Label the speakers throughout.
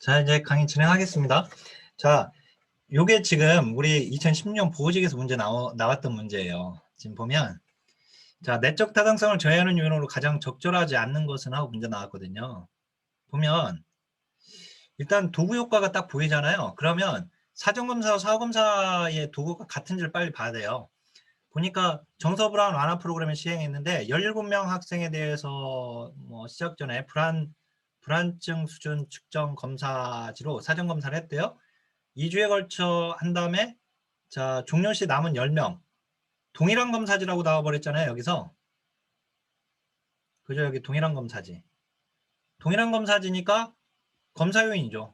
Speaker 1: 자, 이제 강의 진행하겠습니다. 자, 요게 지금 우리 2016년 보호직에서 문제 나왔던 문제예요. 지금 보면, 자, 내적 타당성을 저해하는 요인으로 가장 적절하지 않는 것은 하고 문제 나왔거든요. 보면, 일단 도구 효과가 딱 보이잖아요. 그러면 사전검사와 사후검사의 도구가 같은지를 빨리 봐야 돼요. 보니까 정서불안 완화 프로그램을 시행했는데 17명 학생에 대해서 시작 전에 불안증 수준 측정 검사지로 사전 검사를 했대요. 2주에 걸쳐 한 다음에 자 종료시 남은 10명 동일한 검사지라고 나와버렸잖아요. 여기서 그죠? 여기 동일한 검사지. 동일한 검사지니까 검사 요인이죠.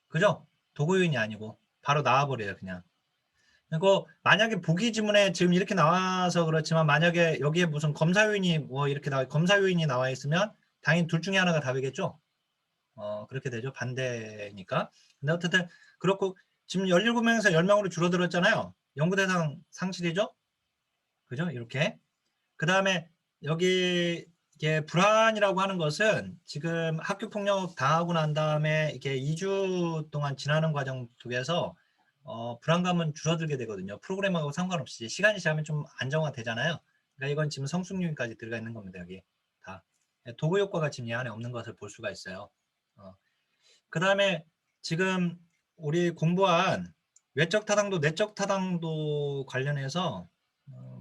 Speaker 1: 그죠? 도구 요인이 아니고 바로 나와버려요. 그냥. 그리고 만약에 보기 지문에 지금 이렇게 나와서 그렇지만 만약에 여기에 무슨 검사 요인이 이렇게 검사 요인이 나와 있으면 당연히 둘 중에 하나가 답이겠죠. 그렇게 되죠. 반대니까. 근데 어쨌든 그렇고 지금 17명에서 10명으로 줄어들었잖아요. 연구 대상 상실이죠. 그죠? 이렇게. 그 다음에 여기 이게 불안이라고 하는 것은 지금 학교 폭력 당하고 난 다음에 이게 2주 동안 지나는 과정 속에서 불안감은 줄어들게 되거든요. 프로그램하고 상관없이 시간이 지나면 좀 안정화되잖아요. 그러니까 이건 지금 성숙률까지 들어가 있는 겁니다. 여기 다 도구 효과가 지금 이 안에 없는 것을 볼 수가 있어요. 그 다음에 지금 우리 공부한 외적 타당도, 내적 타당도 관련해서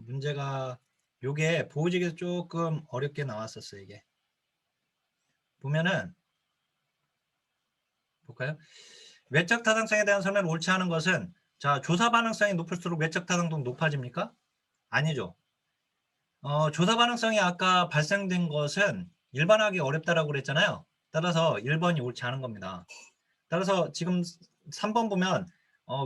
Speaker 1: 문제가 요게 보호직에서 조금 어렵게 나왔었어요. 이게 보면은 볼까요? 외적 타당성에 대한 설명을 옳지 않은 것은 자 조사 반응성이 높을수록 외적 타당도 높아집니까? 아니죠. 조사 반응성이 아까 발생된 것은 일반화하기 어렵다라고 그랬잖아요. 따라서 1번이 옳지 않은 겁니다. 따라서 지금 3번 보면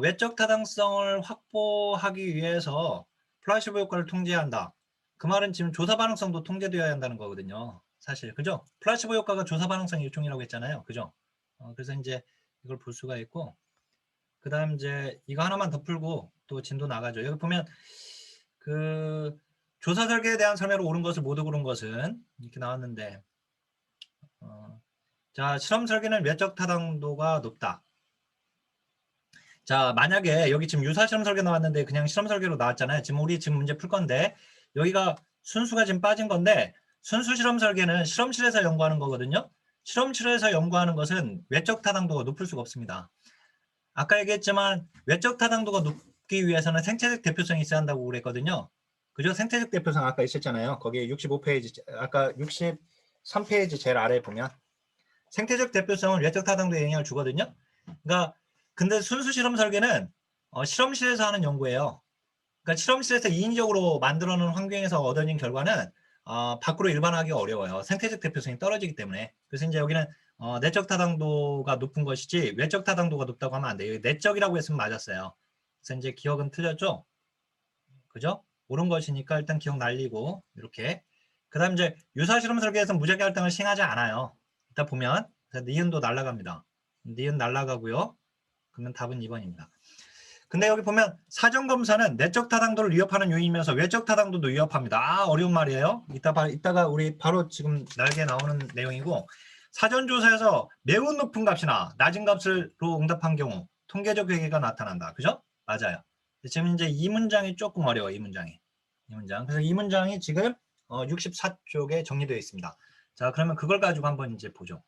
Speaker 1: 외적 타당성을 확보하기 위해서 플라시보 효과를 통제한다. 그 말은 지금 조사 반응성도 통제되어야 한다는 거거든요. 사실 그죠? 플라시보 효과가 조사 반응성 일종이라고 했잖아요. 그죠? 그래서 이제 이걸 볼 수가 있고 그 다음 이제 이거 하나만 더 풀고 또 진도 나가죠. 여기 보면 그 조사 설계에 대한 설명으로 옳은 것을 모두 고른 것은 이렇게 나왔는데 자 실험 설계는 외적 타당도가 높다. 자 만약에 여기 지금 유사 실험 설계 나왔는데 그냥 실험 설계로 나왔잖아요. 지금 우리 지금 문제 풀 건데 여기가 순수가 지금 빠진 건데 순수 실험 설계는 실험실에서 연구하는 거거든요. 실험실에서 연구하는 것은 외적 타당도가 높을 수가 없습니다. 아까 얘기했지만 외적 타당도가 높기 위해서는 생체적 대표성이 있어야 한다고 그랬거든요. 그죠? 생체적 대표성 아까 있었잖아요. 거기에 65페이지 아까 63페이지 제일 아래에 보면 생태적 대표성은 외적 타당도에 영향을 주거든요. 그러니까 근데 순수 실험 설계는 실험실에서 하는 연구예요. 그러니까 실험실에서 인위적으로 만들어 놓은 환경에서 얻어진 결과는 밖으로 일반화하기 어려워요. 생태적 대표성이 떨어지기 때문에. 그래서 이제 여기는 내적 타당도가 높은 것이지 외적 타당도가 높다고 하면 안 돼요. 내적이라고 했으면 맞았어요. 그래서 이제 기억은 틀렸죠? 그죠? 옳은 것이니까 일단 기억 날리고 이렇게. 그 다음 이제 유사 실험 설계에서 무작위 할당을 시행하지 않아요. 이따 보면 니은도 날라갑니다. 니은 날라가고요. 그러면 답은 2번입니다. 근데 여기 보면 사전검사는 내적 타당도를 위협하는 요인이면서 외적 타당도도 위협합니다. 어려운 말이에요. 이따가 우리 바로 지금 날개 나오는 내용이고 사전조사에서 매우 높은 값이나 낮은 값으로 응답한 경우 통계적 회계가 나타난다. 그죠? 맞아요. 지금 이제 이 문장이 조금 어려워요. 이 문장이. 이 문장. 그래서 이 문장이 지금 64쪽에 정리되어 있습니다. 자, 그러면 그걸 가지고 한번 이제 보죠.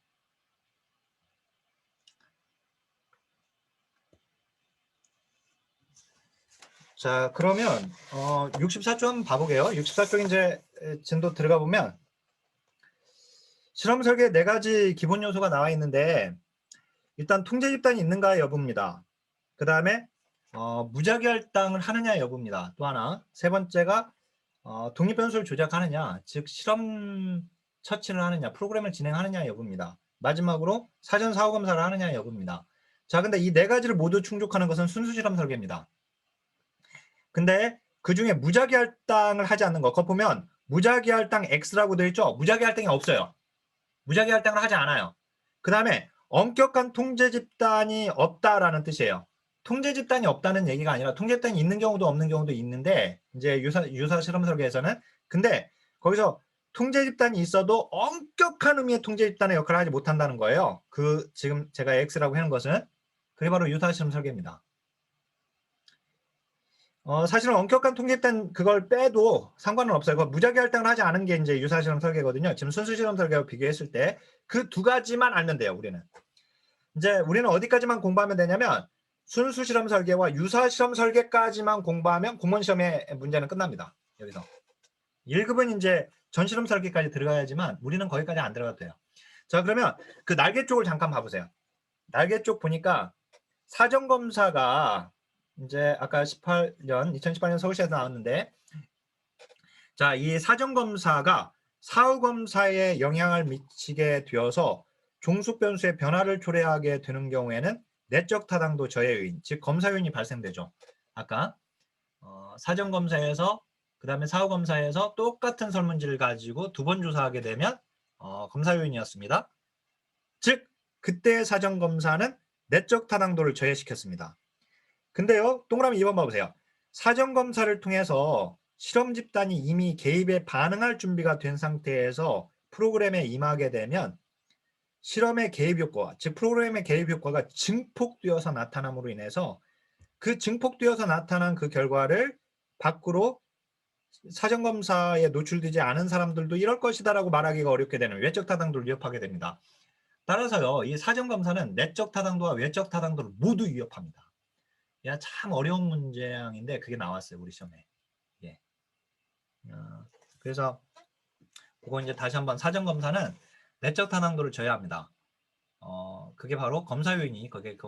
Speaker 1: 자, 그러면 64쪽 한번 봐보게요. 64쪽 이제 진도 들어가 보면 실험 설계 4가지 기본 요소가 나와 있는데 일단 통제 집단이 있는가 여부입니다. 그 다음에 무작위 할당을 하느냐 여부입니다. 또 하나 세 번째가 독립 변수를 조작하느냐, 즉 실험 처치를 하느냐, 프로그램을 진행하느냐 여부입니다. 마지막으로 사전 사후 검사를 하느냐 여부입니다. 자, 근데 이 4가지를 모두 충족하는 것은 순수 실험 설계입니다. 근데 그 중에 무작위 할당을 하지 않는 거, 그거 보면 무작위 할당 X라고 되어 있죠? 무작위 할당이 없어요. 무작위 할당을 하지 않아요. 그 다음에 엄격한 통제 집단이 없다라는 뜻이에요. 통제 집단이 없다는 얘기가 아니라 통제 집단이 있는 경우도 없는 경우도 있는데 이제 유사 실험 설계에서는 근데 거기서 통제 집단이 있어도 엄격한 의미의 통제 집단의 역할을 하지 못한다는 거예요. 지금 제가 X라고 하는 것은 그게 바로 유사 실험 설계입니다. 사실은 엄격한 통제 집단 그걸 빼도 상관은 없어요. 무작위 할당을 하지 않은 게 이제 유사 실험 설계거든요. 지금 순수 실험 설계와 비교했을 때 그 두 가지만 알면 돼요. 우리는 이제 우리는 어디까지만 공부하면 되냐면 순수 실험 설계와 유사 실험 설계까지만 공부하면 공무원 시험의 문제는 끝납니다. 여기서 1급은 이제 전 실험 설계까지 들어가야지만 우리는 거기까지 안 들어가도 돼요. 자, 그러면 그 날개 쪽을 잠깐 봐보세요. 날개 쪽 보니까 사전검사가 이제 아까 2018년 서울시에서 나왔는데, 자, 이 사전검사가 사후검사에 영향을 미치게 되어서 종속변수의 변화를 초래하게 되는 경우에는 내적 타당도 저해 요인, 즉 검사 요인이 발생되죠. 아까 사전검사에서 그 다음에 사후검사에서 똑같은 설문지를 가지고 두 번 조사하게 되면 검사 요인이었습니다. 즉 그때 사전검사는 내적 타당도를 저해시켰습니다. 근데요, 동그라미 2번 봐보세요. 사전검사를 통해서 실험 집단이 이미 개입에 반응할 준비가 된 상태에서 프로그램에 임하게 되면 실험의 개입 효과, 즉 프로그램의 개입 효과가 증폭되어서 나타남으로 인해서 그 증폭되어서 나타난 그 결과를 밖으로 사전검사에 노출되지 않은 사람들도 이럴 것이다라고 말하기가 어렵게 되는 외적 타당도를 위협하게 됩니다. 따라서요, 이 사전검사는 내적 타당도와 외적 타당도를 모두 위협합니다. 야, 참 어려운 문제인데 그게 나왔어요, 우리 시험에. 예. 그래서 그거 이제 다시 한번 사전검사는 내적 타당도를 저해합니다. 그게 바로 검사 요인이 거기에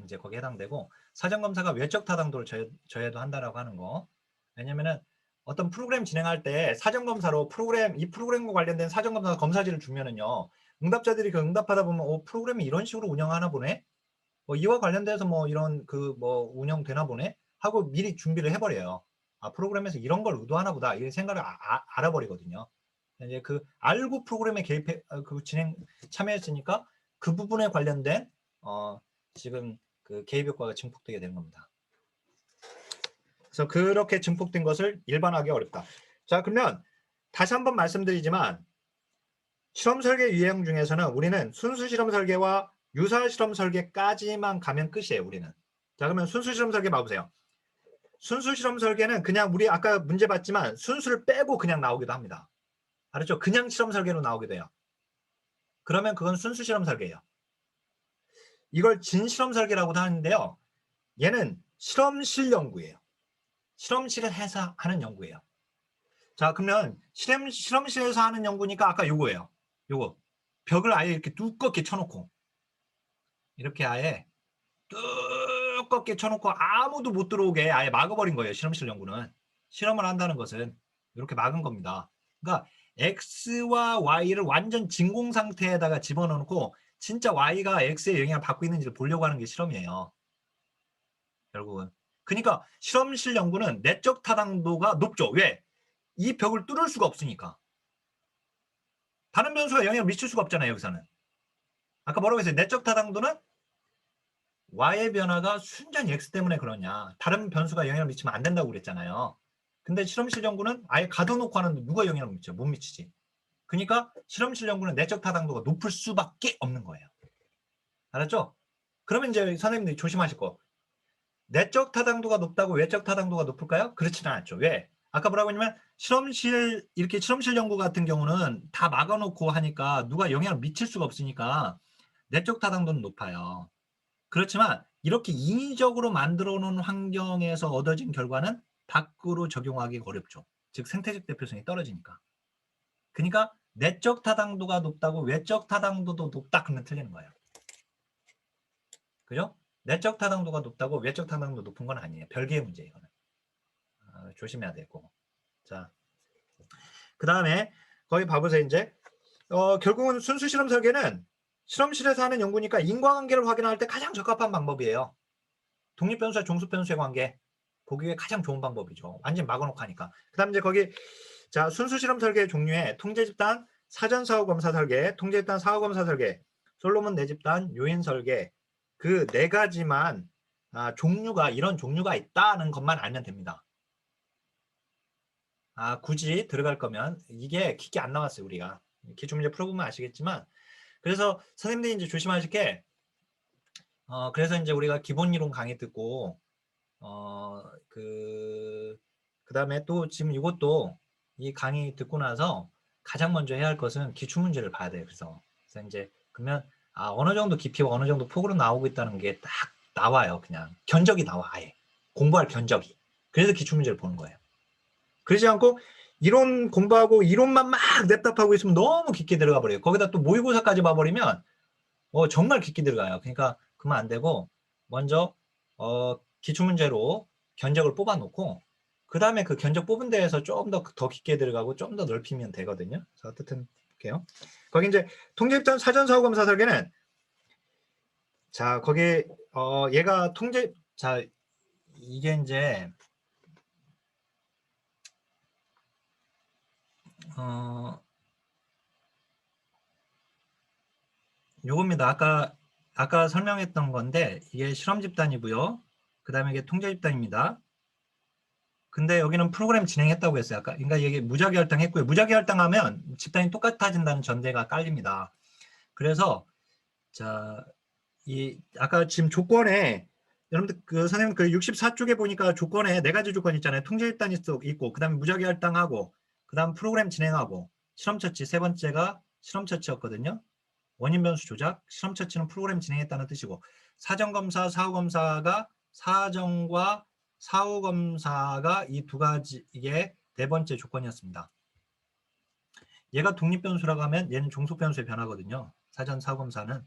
Speaker 1: 이제 거기에 해당되고, 사전검사가 외적 타당도를 저해도 한다라고 하는 거. 왜냐면은 어떤 프로그램 진행할 때 사전검사로 이 프로그램과 관련된 사전검사 검사지를 주면은요, 응답자들이 그 응답하다 보면 프로그램이 이런 식으로 운영하나 보네, 이와 관련돼서 이런 운영되나 보네 하고 미리 준비를 해버려요. 프로그램에서 이런 걸 의도하나 보다 이런 생각을 알아버리거든요. 이제 그 알고 프로그램에 개입해 진행 참여했으니까 그 부분에 관련된 지금 그 개입 효과가 증폭되게 되는 겁니다. 그래서 그렇게 증폭된 것을 일반화하기 어렵다. 자, 그러면 다시 한번 말씀드리지만 실험 설계 유형 중에서는 우리는 순수 실험 설계와 유사 실험 설계까지만 가면 끝이에요. 우리는. 자, 그러면 순수 실험 설계 봐보세요. 순수 실험 설계는 그냥 우리 아까 문제 봤지만 순수를 빼고 그냥 나오기도 합니다. 알았죠? 그냥 실험 설계로 나오기도 해요. 그러면 그건 순수 실험 설계예요. 이걸 진실험 설계라고도 하는데요. 얘는 실험실 연구예요. 실험실을 해서 하는 연구예요. 자, 그러면 실험실에서 하는 연구니까 아까 요거예요. 요거. 벽을 아예 이렇게 두껍게 쳐놓고 이렇게 아예 두껍게 쳐놓고 아무도 못 들어오게 아예 막아버린 거예요. 실험실 연구는. 실험을 한다는 것은 이렇게 막은 겁니다. 그러니까 X와 Y를 완전 진공 상태에다가 집어넣고 진짜 Y가 X의 영향을 받고 있는지를 보려고 하는 게 실험이에요. 결국은. 그러니까 실험실 연구는 내적 타당도가 높죠. 왜? 이 벽을 뚫을 수가 없으니까. 다른 변수가 영향을 미칠 수가 없잖아요. 여기서는. 아까 뭐라고 했어요? 내적 타당도는 Y의 변화가 순전히 X 때문에 그러냐. 다른 변수가 영향을 미치면 안 된다고 그랬잖아요. 근데 실험실 연구는 아예 가둬놓고 하는데 누가 영향을 미쳐? 못 미치지. 그러니까 실험실 연구는 내적 타당도가 높을 수밖에 없는 거예요. 알았죠? 그러면 이제 선생님들이 조심하실 거. 내적 타당도가 높다고 외적 타당도가 높을까요? 그렇지는 않죠. 왜? 아까 뭐라고 했냐면 이렇게 실험실 연구 같은 경우는 다 막아놓고 하니까 누가 영향을 미칠 수가 없으니까 내적 타당도는 높아요. 그렇지만 이렇게 인위적으로 만들어 놓은 환경에서 얻어진 결과는 밖으로 적용하기 어렵죠. 즉 생태적 대표성이 떨어지니까. 그러니까 내적 타당도가 높다고 외적 타당도도 높다 그러면 틀리는 거예요. 그죠? 내적 타당도가 높다고 외적 타당도 높은 건 아니에요. 별개의 문제예요. 이거는. 조심해야 되고. 자, 그 다음에 거기 봐보세요. 이제 결국은 순수 실험 설계는 실험실에서 하는 연구니까 인과관계를 확인할 때 가장 적합한 방법이에요. 독립변수와 종속변수의 관계 보기에 가장 좋은 방법이죠. 완전 막아놓고 하니까. 그 다음 이제 거기 자 순수 실험 설계 종류에 통제집단, 사전사후검사 설계, 통제집단 사후검사 설계, 솔로몬 내집단, 요인 설계 그 네 가지만 이런 종류가 있다는 것만 알면 됩니다. 굳이 들어갈 거면 이게 깊게 안 나왔어요, 우리가. 기출문제 풀어보면 아시겠지만. 그래서 선생님들이 이제 조심하실 게, 그래서 이제 우리가 기본 이론 강의 듣고, 그 다음에 또 지금 이것도 이 강의 듣고 나서 가장 먼저 해야 할 것은 기출문제를 봐야 돼요. 그래서 이제 그러면 어느 정도 깊이와 어느 정도 폭으로 나오고 있다는 게 딱 나와요. 그냥 견적이 나와. 아예 공부할 견적이. 그래서 기출문제를 보는 거예요. 그러지 않고 이론 공부하고 이론만 막 냅답하고 있으면 너무 깊게 들어가 버려요. 거기다 또 모의고사까지 봐버리면 정말 깊게 들어가요. 그러니까 그러면 안 되고 먼저 기출문제로 견적을 뽑아놓고 그 다음에 그 견적 뽑은 데에서 좀 더 깊게 들어가고 좀 더 넓히면 되거든요. 자, 어쨌든 볼게요. 거기 이제 통제입단 사전사후검사 설계는 자 거기 얘가 자 이게 이제 요겁니다. 아까 설명했던 건데 이게 실험 집단이고요. 그 다음에 이게 통제 집단입니다. 근데 여기는 프로그램 진행했다고 했어요. 아까 그러니까 이게 무작위 할당했고요. 무작위 할당하면 집단이 똑같아진다는 전제가 깔립니다. 그래서 자, 아까 지금 조건에 여러분들 선생님 64쪽에 보니까 조건에 4가지 조건 있잖아요. 통제 집단이 있고 그다음에 무작위 할당하고 그다음 프로그램 진행하고 실험 처치. 세 번째가 실험 처치였거든요. 원인 변수 조작, 실험 처치는 프로그램 진행했다는 뜻이고 사전검사, 사후검사가 사전과 사후검사가 이 2가지 이게 4번째 조건이었습니다. 얘가 독립변수라고 하면 얘는 종속변수의 변화거든요. 사전, 사후검사는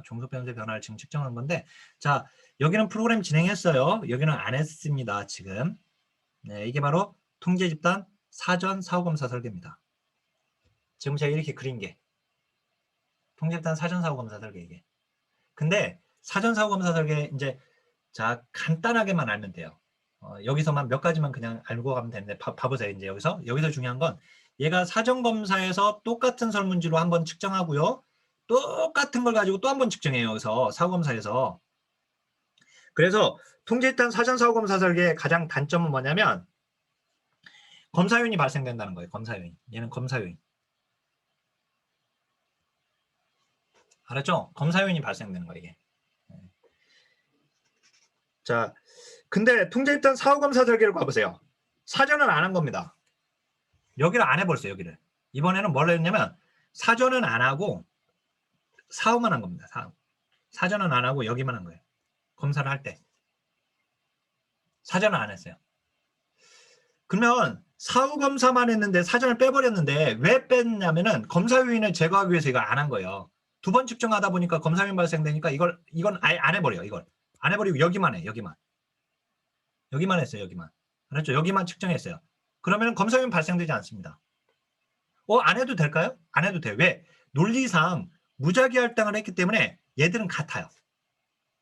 Speaker 1: 종속변수의 변화를 지금 측정한 건데 자 여기는 프로그램 진행했어요. 여기는 안 했습니다. 지금 네, 이게 바로 통제집단 사전, 사후검사 설계입니다. 지금 제가 이렇게 그린 게 통제집단 사전, 사후검사 설계 이게. 근데 사전, 사후검사 설계 이제 자 간단하게만 알면 돼요. 여기서만 몇 가지만 그냥 알고 가면 되는데 봐보세요. 이제 여기서 중요한 건 얘가 사전검사에서 똑같은 설문지로 한번 측정하고요. 똑같은 걸 가지고 또 한번 측정해요. 여기서 사후검사에서. 그래서 통제집단 사전 사후검사 설계의 가장 단점은 뭐냐면 검사 요인이 발생된다는 거예요. 검사 요인. 얘는 검사 요인. 알았죠? 검사 요인이 발생되는 거예요. 이게. 자, 근데 통제집단 사후검사 설계를 봐보세요. 사전은 안 한 겁니다. 여기를 안 해버렸어요. 여기를. 이번에는 뭘 했냐면 사전은 안 하고 사후만 한 겁니다. 사전은 안 하고 여기만 한 거예요. 검사를 할 때. 사전은 안 했어요. 그러면 사후검사만 했는데 사전을 빼버렸는데 왜 뺐냐면은 검사 요인을 제거하기 위해서 이걸 안 한 거예요. 2번 측정하다 보니까 검사 요인 발생되니까 이건 아예 안 해버려요. 이걸. 안 해버리고 여기만 해. 여기만 했어요. 여기만. 알았죠? 여기만 측정했어요. 그러면 검사 요인 발생되지 않습니다. 안 해도 될까요? 안 해도 돼요. 왜? 논리상 무작위 할당을 했기 때문에 얘들은 같아요.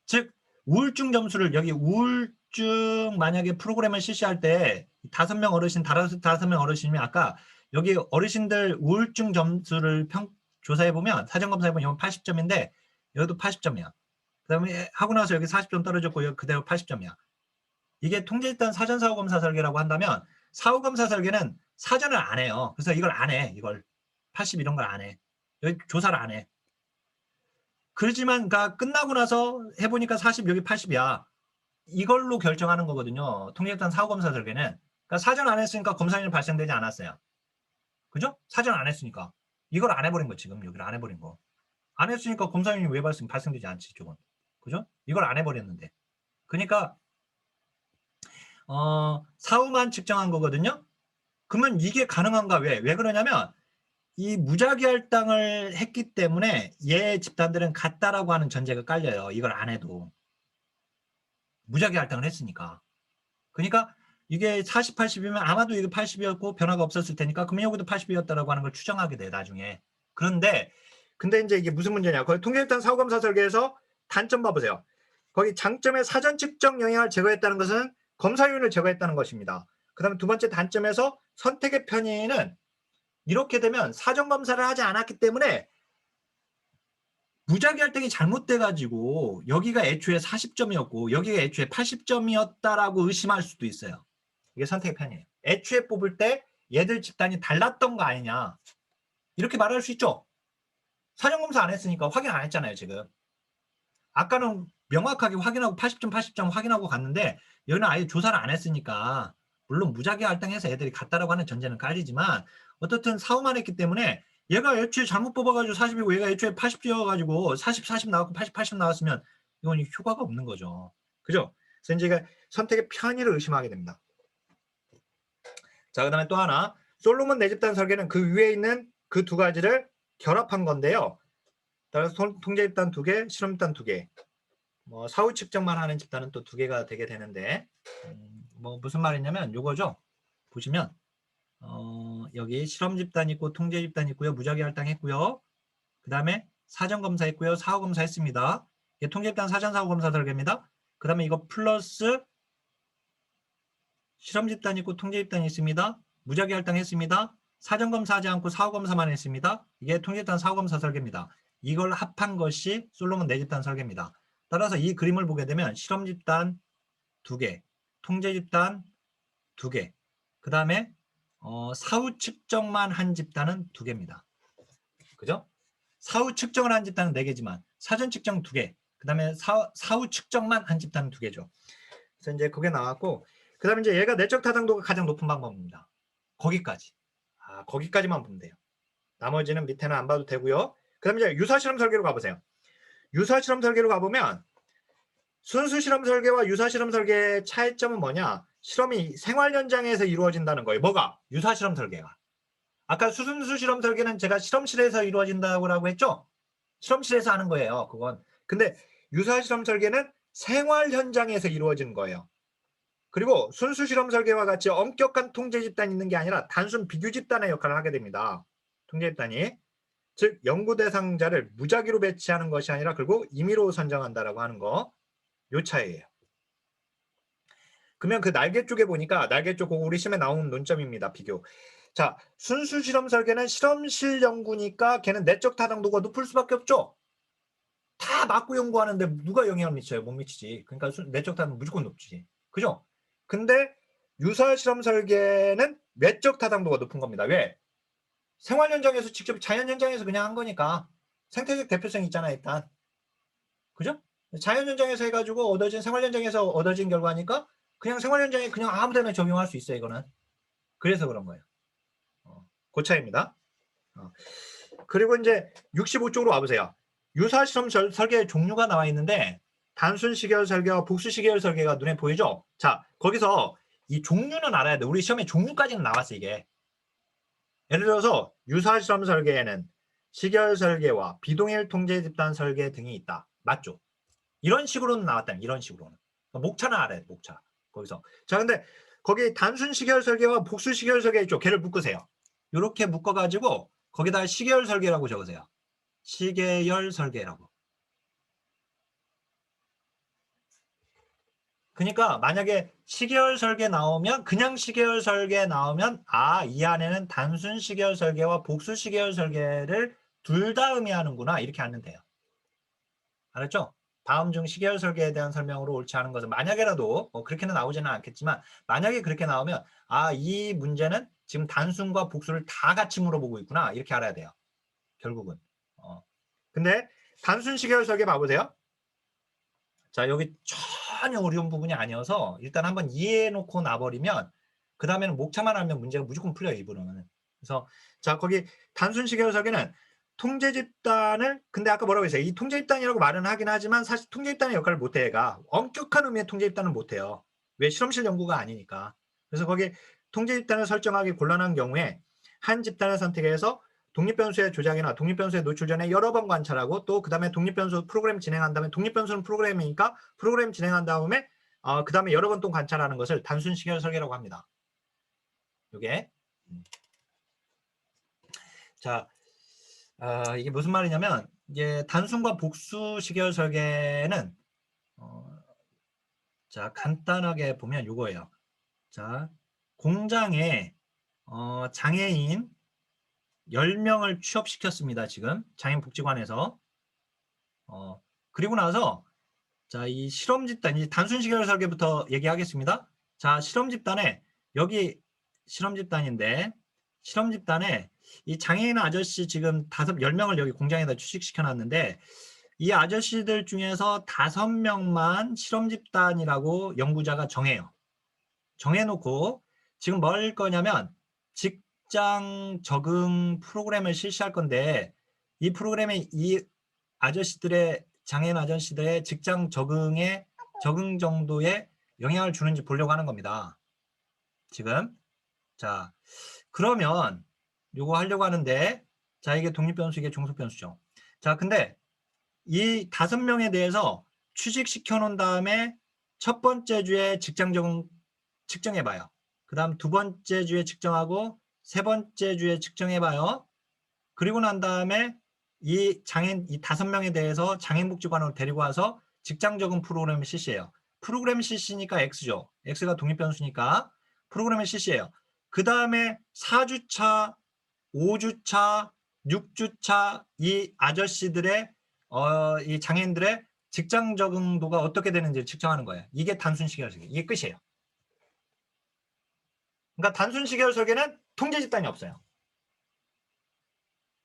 Speaker 1: 즉 우울증 점수를 여기 우울증 만약에 프로그램을 실시할 때 5명 어르신 5명 어르신이면 아까 여기 어르신들 우울증 점수를 조사해보면 사전검사해보면 80점인데 여기도 80점이야. 그 다음에 하고 나서 여기 40점 떨어졌고 여기 그대로 80점이야. 이게 통제집단 사전사후검사 설계라고 한다면 사후검사 설계는 사전을 안 해요. 그래서 이걸 안 해. 이걸 80 이런 걸 안 해. 여기 조사를 안 해. 그렇지만 그러니까 끝나고 나서 해보니까 40 여기 80이야. 이걸로 결정하는 거거든요. 통제집단 사후검사 설계는. 그러니까 사전 안 했으니까 검사율 발생되지 않았어요. 그죠? 사전 안 했으니까. 이걸 안 해버린 거 지금 여기를 안 해버린 거. 안 했으니까 검사율이 왜 발생되지 않지 이쪽은. 그죠? 이걸 안 해버렸는데. 그러니까 사후만 측정한 거거든요. 그러면 이게 가능한가? 왜 그러냐면 이 무작위 할당을 했기 때문에 얘 집단들은 같다라고 하는 전제가 깔려요. 이걸 안 해도. 무작위 할당을 했으니까. 그러니까 이게 40, 80이면 아마도 이게 80이었고 변화가 없었을 테니까 그럼 여기도 80이었다라고 하는 걸 추정하게 돼 나중에. 근데 이제 이게 무슨 문제냐? 거기 통계집단 사후검사 설계에서 단점 봐보세요. 거기 장점의 사전 측정 영향을 제거했다는 것은 검사 요인을 제거했다는 것입니다. 그 다음에 두 번째 단점에서 선택의 편의는 이렇게 되면 사전 검사를 하지 않았기 때문에 무작위 할당이 잘못돼가지고 여기가 애초에 40점이었고 여기가 애초에 80점이었다라고 의심할 수도 있어요. 이게 선택의 편이에요. 애초에 뽑을 때 얘들 집단이 달랐던 거 아니냐. 이렇게 말할 수 있죠. 사전검사 안 했으니까 확인 안 했잖아요, 지금. 아까는 명확하게 확인하고 80점, 80점 확인하고 갔는데 여기는 아예 조사를 안 했으니까 물론 무작위 할당해서 애들이 같다라고 하는 전제는 깔리지만 어떻든 사후만 했기 때문에 얘가 애초에 잘못 뽑아가지고 40이고 얘가 애초에 80 지어가지고 40, 40 나왔고 80, 80 나왔으면 이건 효과가 없는 거죠. 그죠? 그래서 이제 선택의 편의를 의심하게 됩니다. 자, 그 다음에 또 하나. 솔로몬 네 집단 설계는 그 위에 있는 그 두 가지를 결합한 건데요. 따라서 통제 집단 2개, 실험 집단 2개. 뭐 사후 측정만 하는 집단은 또 2개가 되게 되는데 뭐 무슨 말이냐면 요거죠. 보시면 여기 실험 집단 있고 통제 집단 있고요. 무작위 할당했고요. 그 다음에 사전 검사 했고요. 사후 검사 했습니다. 이게 통제 집단 사전 사후 검사 설계입니다. 그 다음에 이거 플러스 실험 집단 있고 통제 집단이 있습니다. 무작위 할당했습니다. 사전 검사하지 않고 사후 검사만 했습니다. 이게 통제 집단 사후 검사 설계입니다. 이걸 합한 것이 솔로몬 네 집단 설계입니다. 따라서 이 그림을 보게 되면 실험 집단 2개, 통제 집단 2개, 그 다음에 사후 측정만 한 집단은 2개입니다. 그죠? 사후 측정을 한 집단은 4개지만 사전 측정 2개, 그 다음에 사후 측정만 한 집단은 2개죠. 그래서 이제 그게 나왔고, 그 다음에 이제 얘가 내적 타당도가 가장 높은 방법입니다. 거기까지. 거기까지만 보면 돼요. 나머지는 밑에는 안 봐도 되고요. 그 다음에 이제 유사실험 설계로 가보세요. 유사실험 설계로 가보면 순수 실험 설계와 유사실험 설계의 차이점은 뭐냐? 실험이 생활 현장에서 이루어진다는 거예요. 뭐가? 유사실험 설계가. 아까 순수 실험 설계는 제가 실험실에서 이루어진다고 했죠? 실험실에서 하는 거예요. 그건. 근데 유사실험 설계는 생활 현장에서 이루어지는 거예요. 그리고 순수 실험 설계와 같이 엄격한 통제 집단이 있는 게 아니라 단순 비교 집단의 역할을 하게 됩니다. 통제 집단이. 즉 연구 대상자를 무작위로 배치하는 것이 아니라 결국 임의로 선정한다라고 하는 거. 요 차이예요. 그러면 그 날개 쪽에 보니까 날개 쪽 우리 시험에 나오는 논점입니다. 비교. 자, 순수 실험 설계는 실험실 연구니까 걔는 내적 타당도가 높을 수밖에 없죠. 다 맞고 연구하는데 누가 영향을 미쳐요? 못 미치지. 그러니까 내적 타당도 무조건 높지. 그죠? 근데 유사 실험 설계는 외적 타당도가 높은 겁니다. 왜? 생활 현장에서 직접 자연 현장에서 그냥 한 거니까 생태적 대표성이 있잖아 일단. 그죠? 자연 현장에서 해가지고 얻어진 생활 현장에서 얻어진 결과니까 그냥 생활 현장에 그냥 아무데나 적용할 수 있어요. 이거는. 그래서 그런 거예요. 그 차이입니다. 그리고 이제 65쪽으로 와보세요. 유사 실험 설계의 종류가 나와 있는데 단순 시계열 설계와 복수 시계열 설계가 눈에 보이죠? 자, 거기서 이 종류는 알아야 돼. 우리 시험에 종류까지는 나왔어 이게. 예를 들어서 유사 실험 설계에는 시계열 설계와 비동일 통제 집단 설계 등이 있다. 맞죠? 이런 식으로는 나왔다. 이런 식으로는. 목차는 알아야 돼. 목차. 거기서. 자, 근데 거기 단순 시계열 설계와 복수 시계열 설계 있죠? 걔를 묶으세요. 이렇게 묶어가지고 거기다 시계열 설계라고 적으세요. 시계열 설계라고. 그러니까 만약에 시계열 설계 나오면 그냥 시계열 설계 나오면 이 안에는 단순 시계열 설계와 복수 시계열 설계를 둘 다 의미하는구나 이렇게 하면 돼요. 알았죠? 다음 중 시계열 설계에 대한 설명으로 옳지 않은 것은 만약에라도 그렇게는 나오지는 않겠지만 만약에 그렇게 나오면 이 문제는 지금 단순과 복수를 다 같이 물어보고 있구나 이렇게 알아야 돼요. 결국은. 근데 단순 시계열 설계 봐보세요. 자, 여기 전혀 어려운 부분이 아니어서 일단 한번 이해해놓고 놔버리면 그 다음에는 목차만 알면 문제가 무조건 풀려요. 이 부분은. 그래서 자, 거기 단순 시계열 설계는 통제 집단을 근데 아까 뭐라고 했어요? 이 통제 집단이라고 말은 하긴 하지만 사실 통제 집단의 역할을 못해. 얘가 엄격한 의미의 통제 집단은 못해요. 왜? 실험실 연구가 아니니까. 그래서 거기 통제 집단을 설정하기 곤란한 경우에 한 집단을 선택해서 독립변수의 조작이나 독립변수에 노출 전에 여러 번 관찰하고 또 그 다음에 독립변수 프로그램 진행한 다음에 독립변수는 프로그램이니까 프로그램 진행한 다음에 그 다음에 여러 번 또 관찰하는 것을 단순 시계열 설계라고 합니다. 이게 자 이게 무슨 말이냐면 이게 단순과 복수 시계열 설계는 자 간단하게 보면 이거예요. 자 공장에 장애인 10명을 취업시켰습니다. 지금 장애인복지관에서 그리고 나서 자, 이 실험 집단, 이 단순 시계열 설계부터 얘기하겠습니다. 자, 실험 집단에 여기 실험 집단인데 실험 집단에 이 장애인 아저씨 지금 10명을 여기 공장에다 취직시켜 놨는데 이 아저씨들 중에서 5명만 실험 집단이라고 연구자가 정해요. 정해놓고 지금 뭘 할 거냐면 직장 적응 프로그램을 실시할 건데 이 프로그램에 이 아저씨들의 장애인 아저씨들의 직장 적응 정도에 영향을 주는지 보려고 하는 겁니다. 지금 자 그러면 요거 하려고 하는데 자 이게 독립변수 이게 종속변수죠. 자 근데 이 5명에 대해서 취직시켜 놓은 다음에 첫 번째 주에 직장 적응 측정해봐요. 그 다음 두 번째 주에 측정하고 세 번째 주에 측정해봐요. 그리고 난 다음에 이 5명에 대해서 장애인복지관으로 데리고 와서 직장 적응 프로그램을 실시해요. 프로그램 실시니까 X죠. X가 독립변수니까 프로그램을 실시해요. 그 다음에 4주차, 5주차, 6주차 이 아저씨들의 이 장애인들의 직장 적응도가 어떻게 되는지 측정하는 거예요. 이게 단순 시계열설계. 이게 끝이에요. 그러니까 단순 시계열 설계는 통제 집단이 없어요.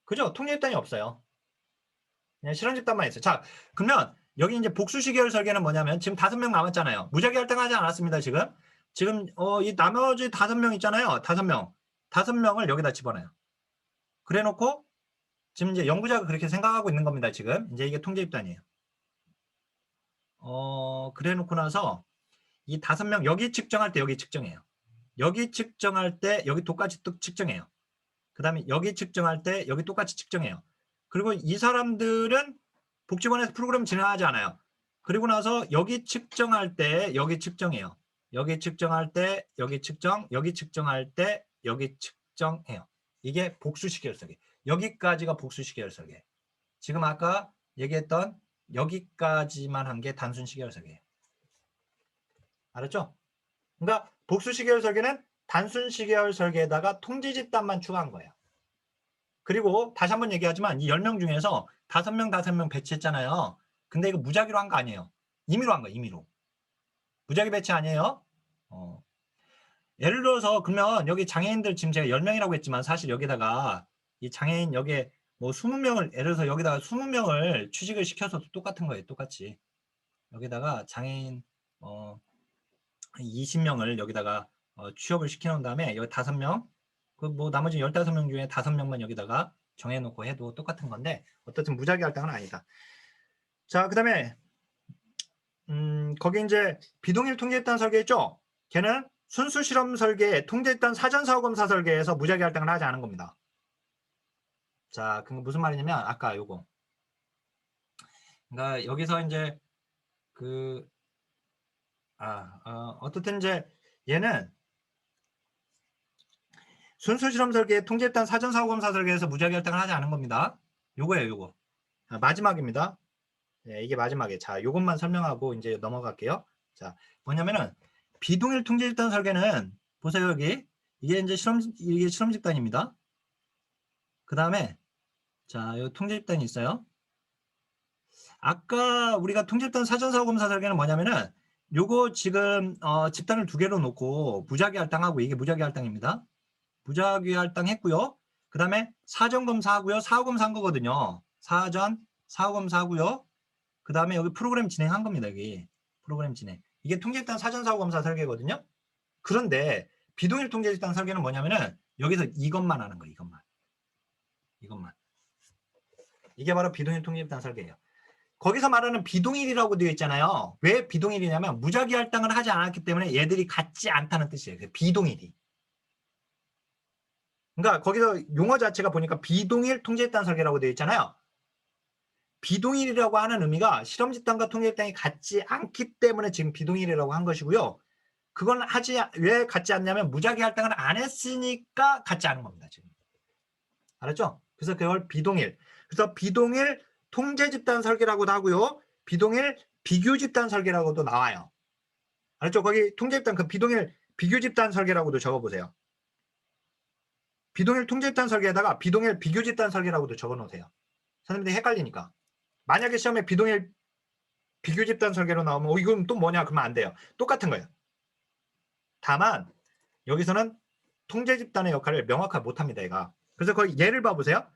Speaker 1: 그죠? 통제 집단이 없어요. 그냥 실험 집단만 있어요. 자, 그러면 여기 이제 복수 시계열 설계는 뭐냐면 지금 5명 남았잖아요. 무작위 할당하지 않았습니다. 지금 이 나머지 5명 있잖아요. 5명. 5명을 여기다 집어넣어요. 그래 놓고 지금 이제 연구자가 그렇게 생각하고 있는 겁니다. 지금 이제 이게 통제 집단이에요. 그래 놓고 나서 이 5명 여기 측정할 때 여기 측정해요. 여기 측정할 때 여기 똑같이 또 측정해요. 그 다음에 여기 측정할 때 여기 똑같이 측정해요. 그리고 이 사람들은 복지관에서 프로그램 진행하지 않아요. 그리고 나서 여기 측정할 때 여기 측정해요. 여기 측정할 때 여기 측정, 여기 측정할 때 여기 측정해요. 이게 복수식 열설계. 여기까지가 복수식 열설계. 지금 아까 얘기했던 여기까지만 한 게 단순식 열설계예요. 알았죠? 그러니까 복수식 열설계는 단순식 열설계에다가 통지 집단만 추가한 거예요. 그리고 다시 한번 얘기하지만 이 10명 중에서 5명 배치했잖아요. 근데 이거 무작위로 한 거 아니에요. 임의로 한 거예요. 임의로. 무작위 배치 아니에요. 예를 들어서 그러면 여기 장애인들 지금 제가 10명이라고 했지만 사실 여기다가 이 장애인 여기에 뭐 20명을 예를 들어서 여기다가 20명을 취직을 시켜서 똑같은 거예요. 똑같이. 여기다가 장애인 20명을 여기다가 취업을 시켜놓은 다음에 여기 5명 그 뭐 나머지 15명 중에 5명만 여기다가 정해놓고 해도 똑같은 건데 어떻든 무작위 할당은 아니다. 자, 그 다음에 거기 이제 비동일 통제집단 설계했죠? 걔는 순수 실험 설계, 통제집단 사전사고검사 설계에서 무작위 할당을 하지 않은 겁니다. 자, 그 무슨 말이냐면 아까 요거. 그러니까 여기서 이제 어떻든 이제 얘는 순수 실험 설계, 통제집단 사전사고검사 설계에서 무작위 할당을 하지 않은 겁니다. 요거예요, 요거. 마지막입니다. 네, 이게 마지막에. 자, 요것만 설명하고 이제 넘어갈게요. 자, 뭐냐면은 비동일 통제 집단 설계는 보세요, 여기. 이게 이제 이게 실험 집단입니다. 그 다음에 자, 요 통제 집단이 있어요. 아까 우리가 통제 집단 사전사고 검사 설계는 뭐냐면은 요거 지금 집단을 2개로 놓고 무작위 할당하고 이게 무작위 할당입니다. 무작위 할당했고요. 그 다음에 사전 검사하고요. 사후 검사한 거거든요. 사전 사후 검사하고요. 그 다음에 여기 프로그램 진행한 겁니다. 여기 프로그램 진행. 이게 통제집단 사전사고검사 설계거든요. 그런데 비동일 통제집단 설계는 뭐냐면은 여기서 이것만 하는 거예요. 이것만. 이게 바로 비동일 통제집단 설계예요. 거기서 말하는 비동일이라고 되어 있잖아요. 왜 비동일이냐면 무작위 할당을 하지 않았기 때문에 얘들이 같지 않다는 뜻이에요. 비동일이. 그러니까 거기서 용어 자체가 보니까 비동일 통제집단 설계라고 되어 있잖아요. 비동일이라고 하는 의미가 실험 집단과 통제 집단이 같지 않기 때문에 지금 비동일이라고 한 것이고요. 그건 왜 같지 않냐면 무작위 할당을 안 했으니까 같지 않은 겁니다. 지금. 알았죠? 그래서 그걸 비동일. 그래서 비동일 통제 집단 설계라고도 하고요. 비동일 비교 집단 설계라고도 나와요. 알았죠? 거기 통제 집단 그 비동일 비교 집단 설계라고도 적어보세요. 비동일 통제 집단 설계에다가 비동일 비교 집단 설계라고도 적어놓으세요. 선생님들이 헷갈리니까. 만약에 시험에 비동일 비교 집단 설계로 나오면 이건 또 뭐냐 그러면 안 돼요. 똑같은 거예요. 다만 여기서는 통제 집단의 역할을 명확하게 못합니다. 얘가. 그래서 거기 예를 봐보세요.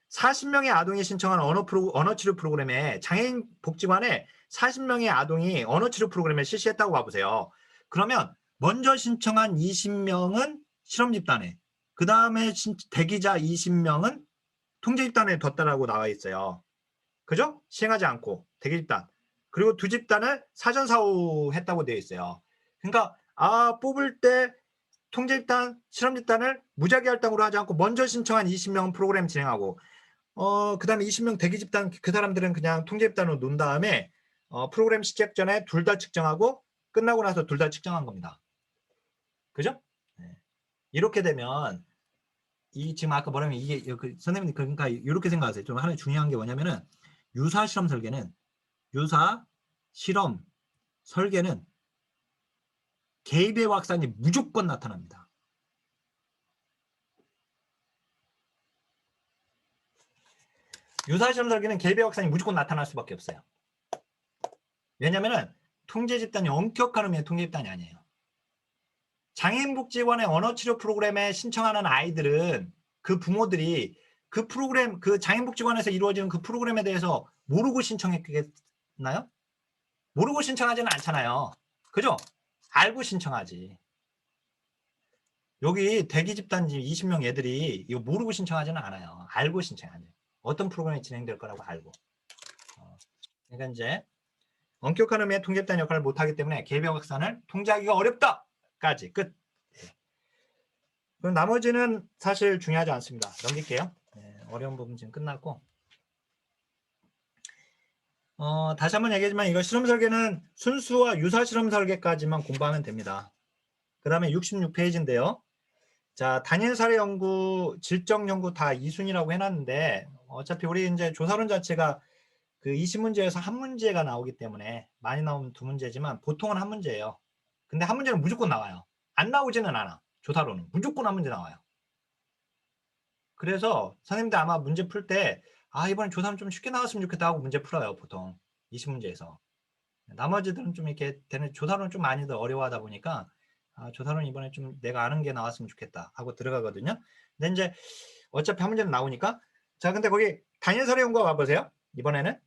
Speaker 1: 40명의 아동이 신청한 언어 치료 프로그램에 장애인 복지관에 40명의 아동이 언어 치료 프로그램을 실시했다고 봐보세요. 그러면 먼저 신청한 20명은 실험 집단에, 그 다음에 대기자 20명은 통제 집단에 뒀다라고 나와 있어요. 그죠? 시행하지 않고 대기 집단. 그리고 두 집단을 사전 사후했다고 되어 있어요. 그러니까 뽑을 때 통제 집단, 실험 집단을 무작위 할당으로 하지 않고 먼저 신청한 20명은 프로그램 진행하고 그 다음에 20명 대기 집단 그 사람들은 그냥 통제 집단으로 놓은 다음에 프로그램 시작 전에 둘 다 측정하고 끝나고 나서 둘 다 측정한 겁니다. 그죠? 네. 이렇게 되면 지금 아까 뭐냐면 이게 선생님 그러니까 이렇게 생각하세요. 좀 하나 중요한 게 뭐냐면은 유사 실험 설계는 개입의 확산이 무조건 나타납니다. 유사 실험 설계는 개입의 확산이 무조건 나타날 수밖에 없어요. 왜냐면은 통제 집단이 엄격한 의미의 통제 집단이 아니에요. 장애인복지관의 언어치료 프로그램에 신청하는 아이들은 그 부모들이 그 프로그램, 그 장애인복지관에서 이루어지는 그 프로그램에 대해서 모르고 신청했겠나요? 모르고 신청하지는 않잖아요. 그죠? 알고 신청하지. 여기 대기 집단 20명 애들이 이거 모르고 신청하지는 않아요. 알고 신청하지. 어떤 프로그램이 진행될 거라고 알고. 그러니까 이제 엄격한 의미의 통제 집단 역할을 못하기 때문에 개입의 확산을 통제하기가 어렵다까지 끝. 그럼 나머지는 사실 중요하지 않습니다. 넘길게요. 네, 어려운 부분 지금 끝났고 다시 한번 얘기하지만 이거 실험 설계는 순수와 유사 실험 설계까지만 공부하면 됩니다. 그 다음에 66페이지인데요. 자, 단일 사례 연구, 질적 연구 다 2순위라고 해놨는데 어차피 우리 이제 조사론 자체가 그 20문제에서 한 문제가 나오기 때문에 많이 나오면 두 문제지만 보통은 한 문제예요. 근데 한 문제는 무조건 나와요. 안 나오지는 않아. 조사로는 무조건 한 문제 나와요. 그래서 선생님들 아마 문제 풀 때 이번엔 조사는 좀 쉽게 나왔으면 좋겠다 하고 문제 풀어요. 보통 20문제에서. 나머지들은 좀 이렇게 되는 조사로는 좀 많이 더 어려워하다 보니까 조사로는 이번에 좀 내가 아는 게 나왔으면 좋겠다 하고 들어가거든요. 근데 이제 어차피 한 문제는 나오니까 자 근데 거기 단일 사례 연구 와보세요. 이번에는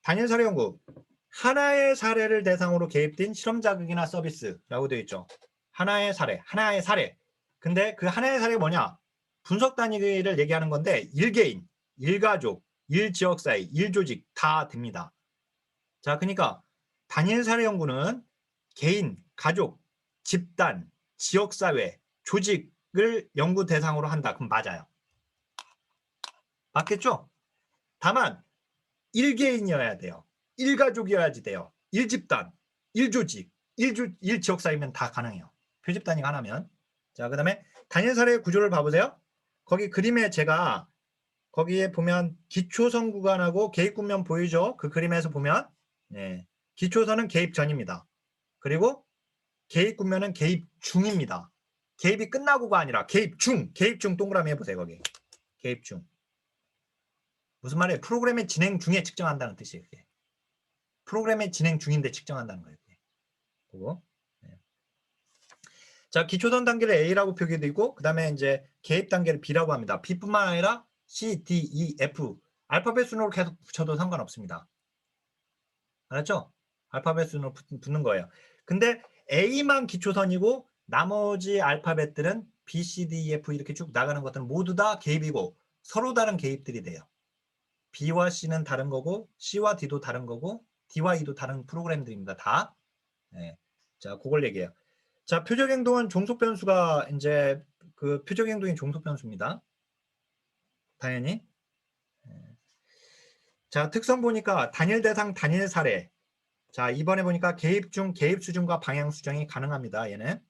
Speaker 1: 단일 사례 연구 하나의 사례를 대상으로 개입된 실험 자극이나 서비스라고 되어 있죠. 하나의 사례. 근데 그 하나의 사례가 뭐냐? 분석 단위를 얘기하는 건데 1개인, 1가족, 1지역사회, 1조직 다 됩니다. 자, 그러니까 단일 사례 연구는 개인, 가족, 집단, 지역사회, 조직을 연구 대상으로 한다. 그럼 맞아요. 맞겠죠? 다만 1개인이어야 돼요. 1가족이어야지 돼요. 1집단, 1조직, 1지역사회면 다 가능해요. 표집 단위가 하나면. 자, 그 다음에 단일 사례 구조를 봐보세요. 거기 그림에 제가 거기에 보면 기초선 구간하고 개입 국면 보이죠? 그 그림에서 보면 기초선은 개입 전입니다. 그리고 개입 국면은 개입 중입니다. 개입이 끝나고가 아니라 개입 중 동그라미 해보세요. 거기 개입 중. 무슨 말이에요? 프로그램의 진행 중에 측정한다는 뜻이에요. 그게. 프로그램의 진행 중인데 측정한다는 거예요. 그거. 자, 기초선 단계를 A라고 표기되고 그 다음에 이제 개입 단계를 B라고 합니다. B뿐만 아니라 C, D, E, F 알파벳 순으로 계속 붙여도 상관없습니다. 알았죠? 알파벳 순으로 붙는 거예요. 근데 A만 기초선이고 나머지 알파벳들은 B, C, D, E, F 이렇게 쭉 나가는 것들은 모두 다 개입이고 서로 다른 개입들이 돼요. B와 C는 다른 거고 C와 D도 다른 거고 D와 E도 다른 프로그램들입니다. 다. 네. 자, 그걸 얘기해요. 자, 표적 행동은 종속 변수가 이제 그 표적 행동이 종속 변수입니다. 당연히. 자, 특성 보니까 단일 대상, 단일 사례. 자, 이번에 보니까 개입 중, 개입 수준과 방향 수정이 가능합니다. 얘는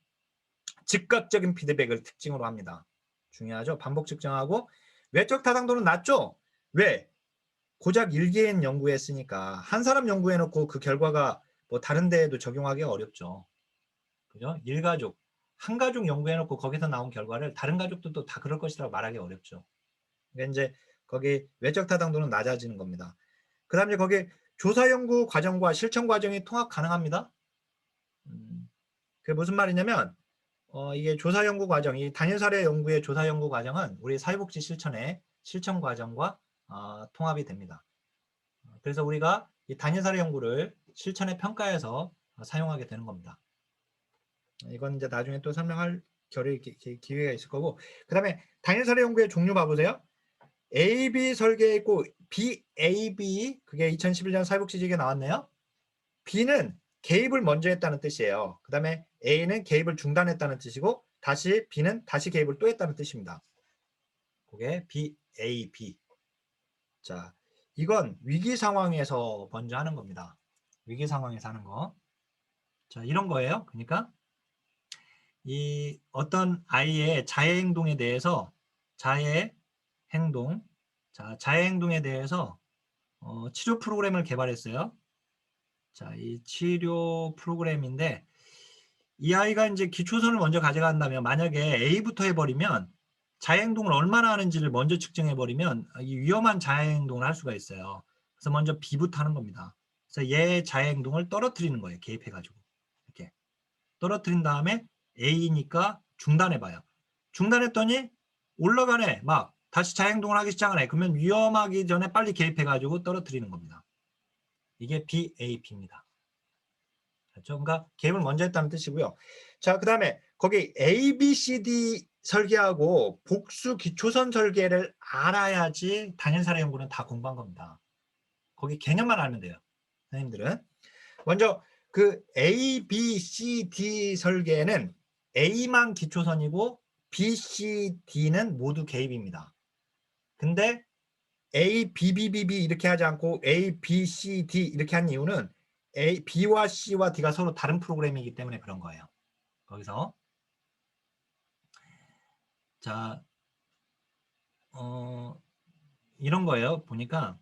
Speaker 1: 즉각적인 피드백을 특징으로 합니다. 중요하죠. 반복 측정하고 외적 타당도는 낮죠. 왜? 고작 1개인 연구했으니까 한 사람 연구해놓고 그 결과가 뭐 다른 데에도 적용하기가 어렵죠. 그죠? 일가족, 한 가족 연구해놓고 거기서 나온 결과를 다른 가족들도 다 그럴 것이라고 말하기 어렵죠. 그러니까 이제 거기 외적 타당도는 낮아지는 겁니다. 그 다음에 거기 조사 연구 과정과 실천 과정이 통합 가능합니다. 그게 무슨 말이냐면 이게 조사 연구 과정, 이 단일 사례 연구의 조사 연구 과정은 우리 사회복지 실천의 실천 과정과 통합이 됩니다. 그래서 우리가 이 단일 사례 연구를 실천의 평가에서 사용하게 되는 겁니다. 이건 이제 나중에 또 설명할 기회가 있을 거고, 그 다음에 단일 사례 연구의 종류 봐보세요. AB 설계 있고 BAB, 그게 2011년 사회복지직에 나왔네요. B는 개입을 먼저 했다는 뜻이에요. 그 다음에 A는 개입을 중단했다는 뜻이고, 다시 B는 다시 개입을 또 했다는 뜻입니다. 그게 BAB. 자, 이건 위기 상황에서 먼저 하는 겁니다. 위기 상황에서 하는 거. 자, 이런 거예요. 그러니까 이 어떤 아이의 자해 행동에 대해서 자해 행동, 자해 행동에 대해서 치료 프로그램을 개발했어요. 자, 이 치료 프로그램인데 이 아이가 이제 기초선을 먼저 가져간다면, 만약에 A부터 해버리면 자해 행동을 얼마나 하는지를 먼저 측정해버리면 이 위험한 자해 행동을 할 수가 있어요. 그래서 먼저 B부터 하는 겁니다. 그래서 얘 자해 행동을 떨어뜨리는 거예요. 개입해가지고 이렇게 떨어뜨린 다음에 A니까 중단해봐요. 중단했더니 올라가네, 막 다시 자해 행동을 하기 시작하네. 그러면 위험하기 전에 빨리 개입해가지고 떨어뜨리는 겁니다. 이게 BAP입니다. 그렇죠? 그러니까 개입을 먼저 했다는 뜻이고요. 자, 그 다음에 거기 ABCD 설계하고 복수 기초선 설계를 알아야지 단일 사례 연구는 다 공부한 겁니다. 거기 개념만 알면 돼요, 선생님들은. 먼저 그 ABCD 설계는 A만 기초선이고 B, C, D는 모두 개입입니다. 근데 A, B, B, B, B 이렇게 하지 않고 A, B, C, D 이렇게 한 이유는 A, B와 C와 D가 서로 다른 프로그램이기 때문에 그런 거예요. 거기서 자, 이런 거예요. 보니까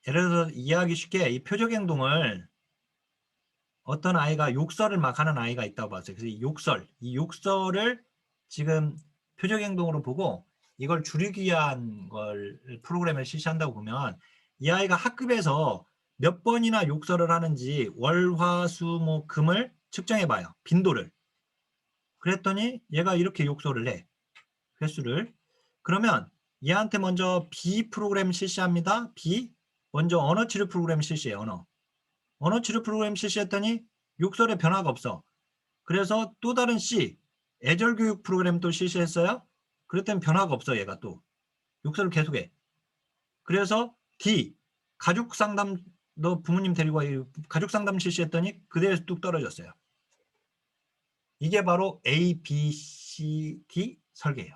Speaker 1: 예를 들어서 이해하기 쉽게 이 표적 행동을 어떤 아이가 욕설을 막 하는 아이가 있다고 봤어요. 그래서 이 욕설을 지금 표적 행동으로 보고 이걸 줄이기 위한 걸 프로그램을 실시한다고 보면 이 아이가 학급에서 몇 번이나 욕설을 하는지 월, 화, 수, 목, 금을 측정해 봐요. 빈도를. 그랬더니 얘가 이렇게 욕설을 해. 횟수를. 그러면 얘한테 먼저 B 프로그램 실시합니다. B. 먼저 언어 치료 프로그램 실시해요. 언어 치료 프로그램 실시했더니 욕설에 변화가 없어. 그래서 또 다른 C, 애절 교육 프로그램 또 실시했어요. 그랬더니 변화가 없어. 얘가 또 욕설을 계속해. 그래서 D, 가족 상담, 너 부모님 데리고 가족 상담 실시했더니 그대로 뚝 떨어졌어요. 이게 바로 A, B, C, D 설계예요.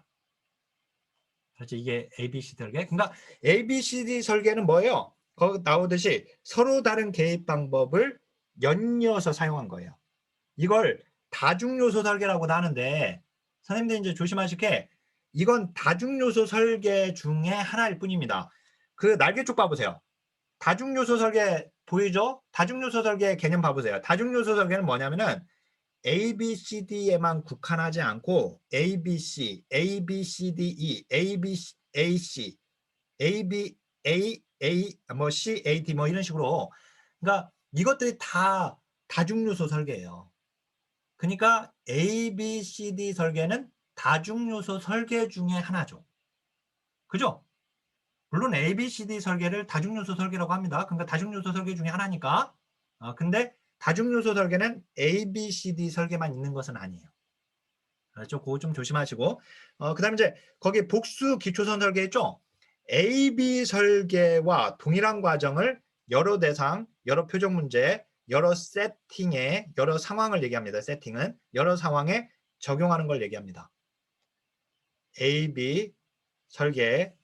Speaker 1: 그렇죠. 이게 ABC 설계. 그러니까 ABCD 설계는 뭐예요? 거기 나오듯이 서로 다른 개입 방법을 연이어서 사용한 거예요. 이걸 다중요소 설계라고도 하는데 선생님들 이제 조심하실 게 이건 다중요소 설계 중에 하나일 뿐입니다. 그 날개쪽 봐보세요. 다중요소 설계 보이죠? 다중요소 설계 개념 봐보세요. 다중요소 설계는 뭐냐면은 A, B, C, D에만 국한하지 않고 A, B, C, A, B, C, D, E, A, B, A, C, A, B, A, 뭐 C, A, D 뭐 이런 식으로, 그러니까 이것들이 다 다중요소 설계예요. 그러니까 A, B, C, D 설계는 다중요소 설계 중에 하나죠. 그죠? 물론 A, B, C, D 설계를 다중요소 설계라고 합니다. 그러니까 다중요소 설계 중에 하나니까. 근데 다중요소 설계는 A, B, C, D 설계만 있는 것은 아니에요. 그렇죠? 그거 좀 조심하시고. 그 다음에 이제 거기 복수 기초선 설계 있죠? A, B 설계와 동일한 과정을 여러 대상, 여러 표적 문제, 여러 세팅에, 여러 상황을 얘기합니다. 세팅은 여러 상황에 적용하는 걸 얘기합니다. A, B 설계를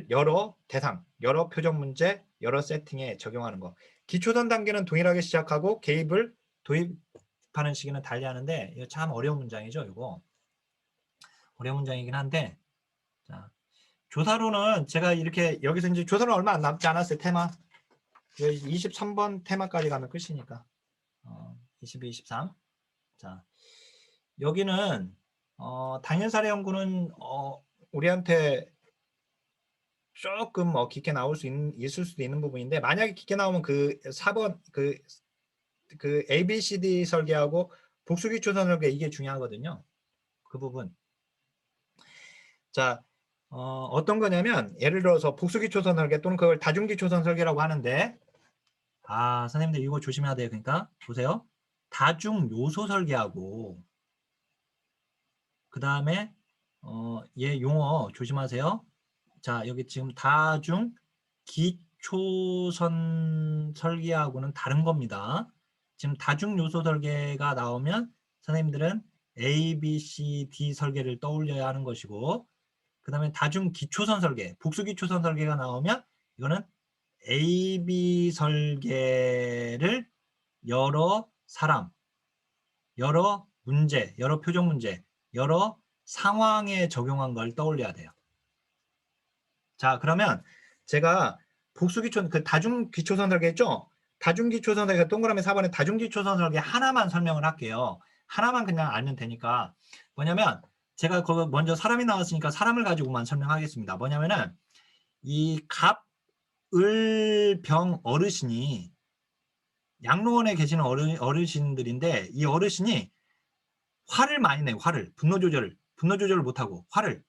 Speaker 1: 여러 대상, 여러 표적 문제, 여러 세팅에 적용하는 거. 기초선 단계는 동일하게 시작하고 개입을 도입하는 시기는 달리하는데 이거 참 어려운 문장이죠. 이거 어려운 문장이긴 한데, 자, 조사로는 제가 이렇게 여기서 이제 조사는 얼마 안 남지 않았어요. 테마 23번 테마까지 가면 끝이니까 22, 23. 자, 여기는 당일사례 연구는 우리한테 조금 깊게 나올 수 있을 수도 있는 부분인데, 만약에 깊게 나오면 그 4번 그 ABCD 설계하고 복수기초선 설계 이게 중요하거든요. 그 부분. 자, 어떤 거냐면 예를 들어서 복수기초선 설계 또는 그걸 다중기초선 설계라고 하는데 선생님들 이거 조심해야 돼요. 그러니까 보세요. 다중요소 설계하고 그 다음에 얘 용어 조심하세요. 자, 여기 지금 다중 기초선 설계하고는 다른 겁니다. 지금 다중 요소 설계가 나오면 선생님들은 A, B, C, D 설계를 떠올려야 하는 것이고 그 다음에 다중 기초선 설계, 복수 기초선 설계가 나오면 이거는 A, B 설계를 여러 사람, 여러 문제, 여러 표적 문제, 여러 상황에 적용한 걸 떠올려야 돼요. 자, 그러면 제가 복수기초, 그 다중기초선 설계 했죠? 다중기초선 설계, 동그라미 4번에 다중기초선 설계 하나만 설명을 할게요. 하나만 그냥 알면 되니까. 뭐냐면, 제가 그거 먼저 사람이 나왔으니까 사람을 가지고만 설명하겠습니다. 뭐냐면은, 이 갑, 을, 병 어르신이 양로원에 계시는 어르신들인데, 이 어르신이 화를 많이 내요. 화를. 분노 조절을 못하고, 화를.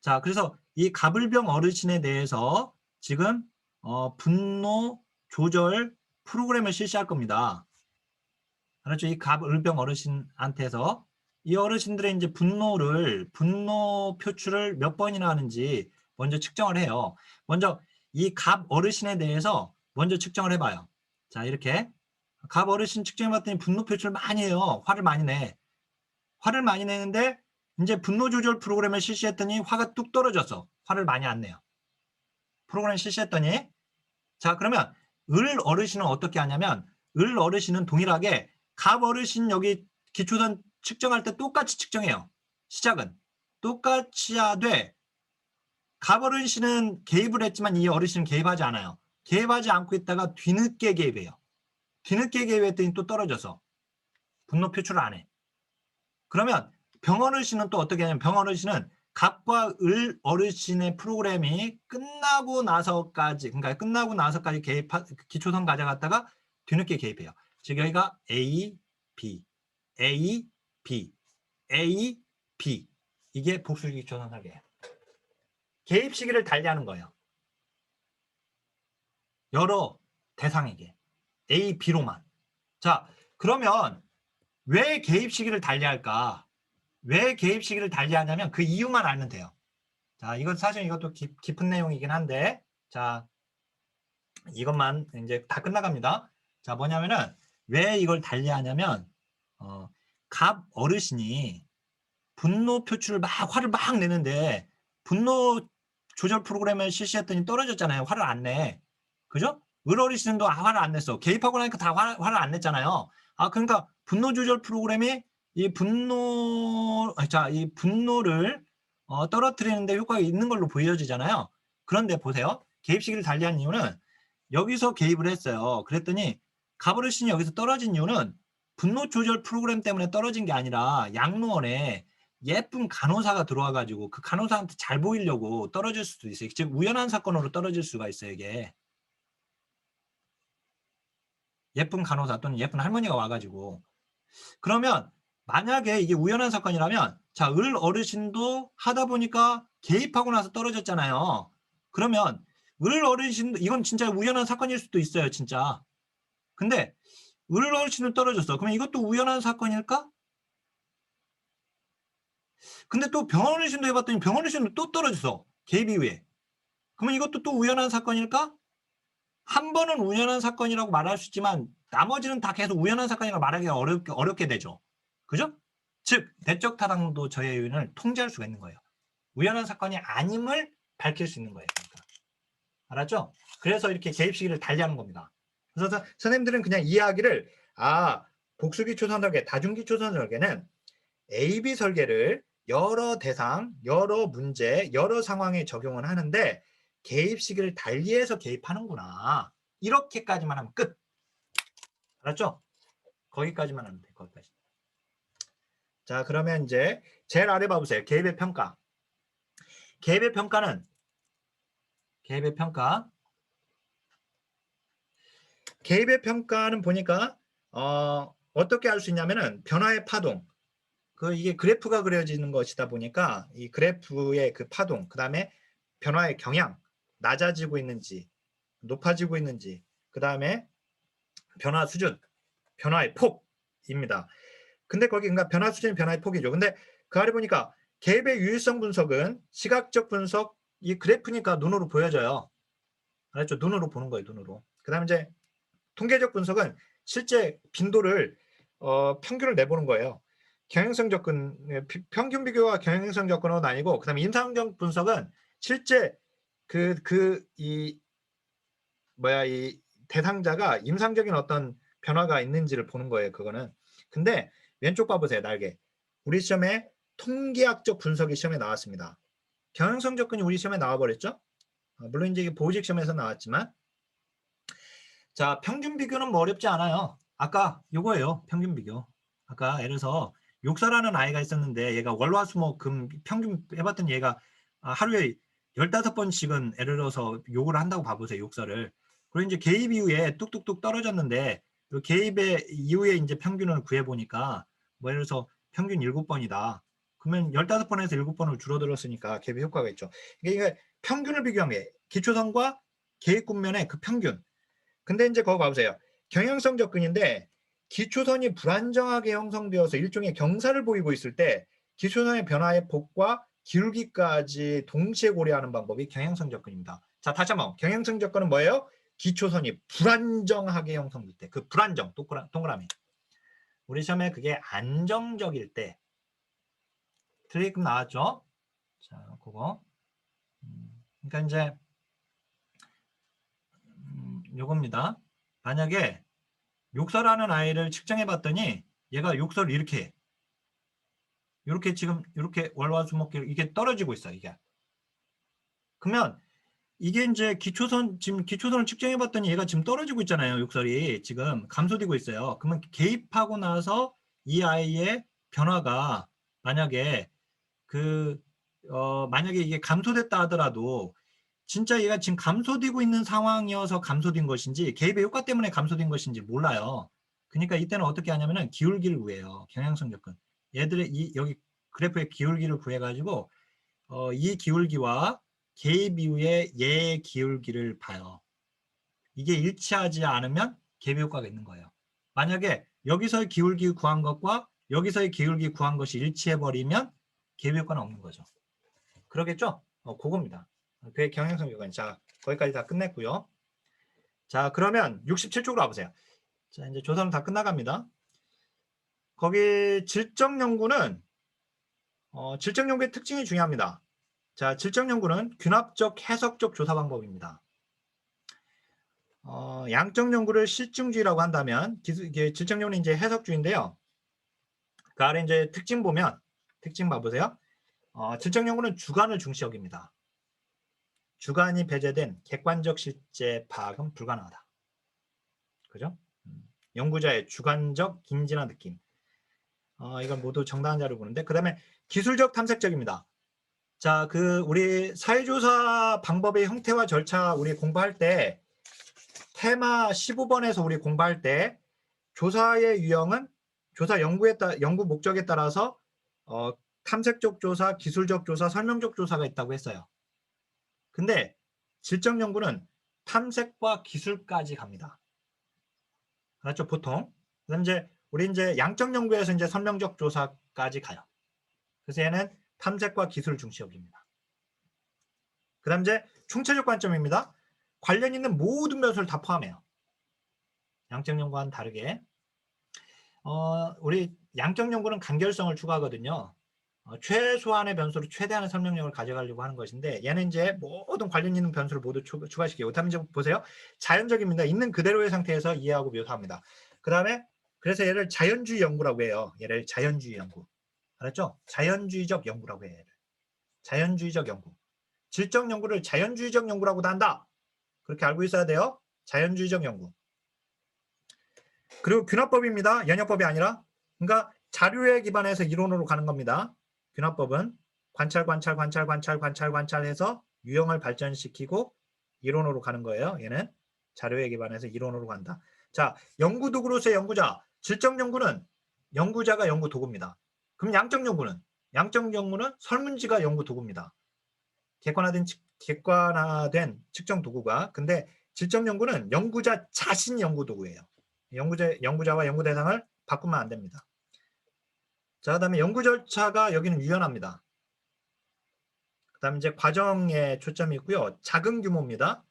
Speaker 1: 자, 그래서 이 갑을병 어르신에 대해서 지금 분노 조절 프로그램을 실시할 겁니다. 알았죠? 이 갑을병 어르신한테서 이 어르신들의 이제 분노 표출을 몇 번이나 하는지 먼저 측정을 해요. 먼저 이 갑 어르신에 대해서 먼저 측정을 해봐요. 자, 이렇게 갑 어르신 측정해봤더니 분노 표출 많이 해요. 화를 많이 내. 화를 많이 내는데 이제 분노 조절 프로그램을 실시했더니 화가 뚝 떨어졌어. 화를 많이 안 내요. 프로그램 실시했더니 자, 그러면 을 어르신은 어떻게 하냐면 을 어르신은 동일하게 갑 어르신 여기 기초선 측정할 때 똑같이 측정해요. 시작은 똑같이 하되 갑 어르신은 개입을 했지만 이 어르신은 개입하지 않아요. 개입하지 않고 있다가 뒤늦게 개입해요. 뒤늦게 개입했더니 또 떨어져서 분노 표출을 안 해. 그러면 병 어르신은 또 어떻게 하냐면 병 어르신은 갑과 을 어르신의 프로그램이 끝나고 나서까지 개입 기초선 가져갔다가 뒤늦게 개입해요. 즉 여기가 A, B, A, B, A, B 이게 복수 기초선 설계예요. 개입 시기를 달리하는 거예요. 여러 대상에게 A, B로만. 자, 그러면 왜 개입 시기를 달리할까? 왜 개입 시기를 달리하냐면 그 이유만 알면 돼요. 자, 이건 사실 이것도 깊은 내용이긴 한데, 자, 이것만 이제 다 끝나갑니다. 자, 뭐냐면은 왜 이걸 달리하냐면, 갑 어르신이 분노 표출을 화를 막 내는데, 분노 조절 프로그램을 실시했더니 떨어졌잖아요. 화를 안 내. 그죠? 을 어르신도 화를 안 냈어. 개입하고 나니까 다 화를 안 냈잖아요. 그러니까 분노 조절 프로그램이 이 분노를 떨어뜨리는데 효과가 있는 걸로 보여지잖아요. 그런데 보세요. 개입 시기를 달리한 이유는 여기서 개입을 했어요. 그랬더니 갑어르신이 여기서 떨어진 이유는 분노 조절 프로그램 때문에 떨어진 게 아니라 양로원에 예쁜 간호사가 들어와가지고 그 간호사한테 잘 보이려고 떨어질 수도 있어요. 즉 우연한 사건으로 떨어질 수가 있어요. 이게 예쁜 간호사 또는 예쁜 할머니가 와가지고 그러면 만약에 이게 우연한 사건이라면 자, 을 어르신도 하다 보니까 개입하고 나서 떨어졌잖아요. 그러면 을 어르신도 이건 진짜 우연한 사건일 수도 있어요. 진짜. 근데 을 어르신은 떨어졌어. 그러면 이것도 우연한 사건일까? 근데 또 병원 어르신도 해봤더니 병원 어르신도 또 떨어졌어. 개입 이후에. 그러면 이것도 또 우연한 사건일까? 한 번은 우연한 사건이라고 말할 수 있지만 나머지는 다 계속 우연한 사건이라고 말하기가 어렵게 되죠. 그죠? 즉 내적 타당도 저해 요인을 통제할 수가 있는 거예요. 우연한 사건이 아님을 밝힐 수 있는 거예요. 그러니까. 알았죠? 그래서 이렇게 개입 시기를 달리하는 겁니다. 그래서 선생님들은 그냥 이해하기를 복수기초선 설계, 다중기초선 설계는 A-B 설계를 여러 대상, 여러 문제, 여러 상황에 적용을 하는데 개입 시기를 달리해서 개입하는구나. 이렇게까지만 하면 끝. 알았죠? 거기까지만 하면 돼. 거기까지. 자, 그러면 이제 제일 아래 봐보세요. 개입의 평가. 개입의 평가는 개입의 평가는 보니까 어떻게 알 수 있냐면은 변화의 파동. 이게 그래프가 그려지는 것이다 보니까 이 그래프의 그 파동, 그 다음에 변화의 경향, 낮아지고 있는지, 높아지고 있는지, 그 다음에 변화 수준, 변화의 폭입니다. 근데 거기 그러니까 변화 수준이 변화의 폭이죠. 근데 그 아래 보니까 갭의 유일성 분석은 시각적 분석, 이 그래프니까 눈으로 보여져요. 알았죠? 눈으로 보는 거예요, 눈으로. 그 다음에 이제 통계적 분석은 실제 빈도를 평균을 내보는 거예요. 경향성 접근, 평균 비교와 경향성 접근은 아니고, 그 다음에 임상적 분석은 실제 이 대상자가 임상적인 어떤 변화가 있는지를 보는 거예요, 그거는. 근데 왼쪽 봐보세요, 날개. 우리 시험에 통계학적 분석이 시험에 나왔습니다. 경향성 접근이 우리 시험에 나와버렸죠? 물론 이제 보직 시험에서 나왔지만, 자, 평균 비교는 뭐 어렵지 않아요. 아까 요거예요, 평균 비교. 아까 예를 들어서 욕설하는 아이가 있었는데 얘가 월화수목금 평균 해봤더니 얘가 하루에 15번씩은 예를 들어서 욕을 한다고 봐보세요, 욕설을. 그리고 이제 개입 이후에 뚝뚝뚝 떨어졌는데 그 개입의 이후에 이제 평균을 구해보니까 뭐 예를 들어서 평균 7번이다. 그러면 15번에서 7번으로 줄어들었으니까 개입 효과가 있죠. 이게 평균을 비교한 게 기초선과 개입 국면의 그 평균. 근데 이제 거기 봐보세요. 경향성 접근인데 기초선이 불안정하게 형성되어서 일종의 경사를 보이고 있을 때 기초선의 변화의 폭과 기울기까지 동시에 고려하는 방법이 경향성 접근입니다. 자, 다시 한번 경향성 접근은 뭐예요? 기초선이 불안정하게 형성될 때, 그 불안정, 동그라미. 우리 시험에 그게 안정적일 때 트리금 나왔죠? 자, 그거. 그러니까 이제 요겁니다. 만약에 욕설하는 아이를 측정해 봤더니 얘가 욕설을 이렇게 해. 이렇게 지금 이렇게 월화수목금 이게 떨어지고 있어요, 이게. 그러면 이게 이제 지금 기초선을 측정해 봤더니 얘가 지금 떨어지고 있잖아요, 욕설이. 지금 감소되고 있어요. 그러면 개입하고 나서 이 아이의 변화가 만약에 만약에 이게 감소됐다 하더라도 진짜 얘가 지금 감소되고 있는 상황이어서 감소된 것인지 개입의 효과 때문에 감소된 것인지 몰라요. 그러니까 이때는 어떻게 하냐면은 기울기를 구해요. 경향성 접근. 얘들의 여기 그래프의 기울기를 구해가지고 이 기울기와 개입 이후에 얘의 기울기를 봐요. 이게 일치하지 않으면 개입 효과가 있는 거예요. 만약에 여기서의 기울기 구한 것과 여기서의 기울기 구한 것이 일치해버리면 개입 효과는 없는 거죠. 그러겠죠? 그겁니다. 그게 경향성 요관. 자, 거기까지 다 끝냈고요. 자, 그러면 67쪽으로 와보세요. 자, 이제 조사는 다 끝나갑니다. 거기 질적 연구는 질적 연구의 특징이 중요합니다. 자, 질적 연구는 균합적 해석적 조사 방법입니다. 양적 연구를 실증주의라고 한다면 이게 질적 연구는 이제 해석주의인데요. 그 아래 이제 특징 보면 특징 봐보세요. 질적 연구는 주관을 중시 여깁니다. 주관이 배제된 객관적 실제 파악은 불가능하다. 그죠? 연구자의 주관적 인지나 느낌. 이건 모두 정당한 자를 보는데, 그 다음에 기술적 탐색적입니다. 자, 우리 사회조사 방법의 형태와 절차 우리 공부할 때 테마 15번에서 우리 공부할 때 조사의 유형은 조사 연구 목적에 따라서 탐색적 조사, 기술적 조사, 설명적 조사가 있다고 했어요. 근데 질적 연구는 탐색과 기술까지 갑니다. 알았죠? 보통. 그다음 우리 양적 연구에서 이제 설명적 조사까지 가요. 그래서 얘는 탐색과 기술 중시역입니다. 그다음 총체적 관점입니다. 관련 있는 모든 변수를 다 포함해요. 양적 연구와는 다르게. 우리 양적 연구는 간결성을 추구하거든요. 최소한의 변수로 최대한의 설명력을 가져가려고 하는 것인데 얘는 이제 모든 관련 있는 변수를 모두 추가시키고 다음 이제 보세요. 자연적입니다. 있는 그대로의 상태에서 이해하고 묘사합니다. 그 다음에 그래서 얘를 자연주의 연구라고 해요. 얘를 자연주의 연구. 알았죠? 자연주의적 연구라고 해요. 얘를. 자연주의적 연구. 질적 연구를 자연주의적 연구라고도 한다. 그렇게 알고 있어야 돼요. 자연주의적 연구. 그리고 균합법입니다. 연역법이 아니라. 그러니까 자료에 기반해서 이론으로 가는 겁니다. 균합법은 관찰해서 유형을 발전시키고 이론으로 가는 거예요. 얘는 자료에 기반해서 이론으로 간다. 자, 연구 도구로서의 연구자. 질적 연구는 연구자가 연구 도구입니다. 그럼 양적 연구는? 양적 연구는 설문지가 연구 도구입니다. 객관화된 측정 도구가. 근데 질적 연구는 연구자 자신이 연구 도구예요. 연구자와 연구 대상을 바꾸면 안 됩니다. 자, 그다음에 연구 절차가 여기는 유연합니다. 그다음에 이제 과정에 초점이 있고요. 작은 규모입니다.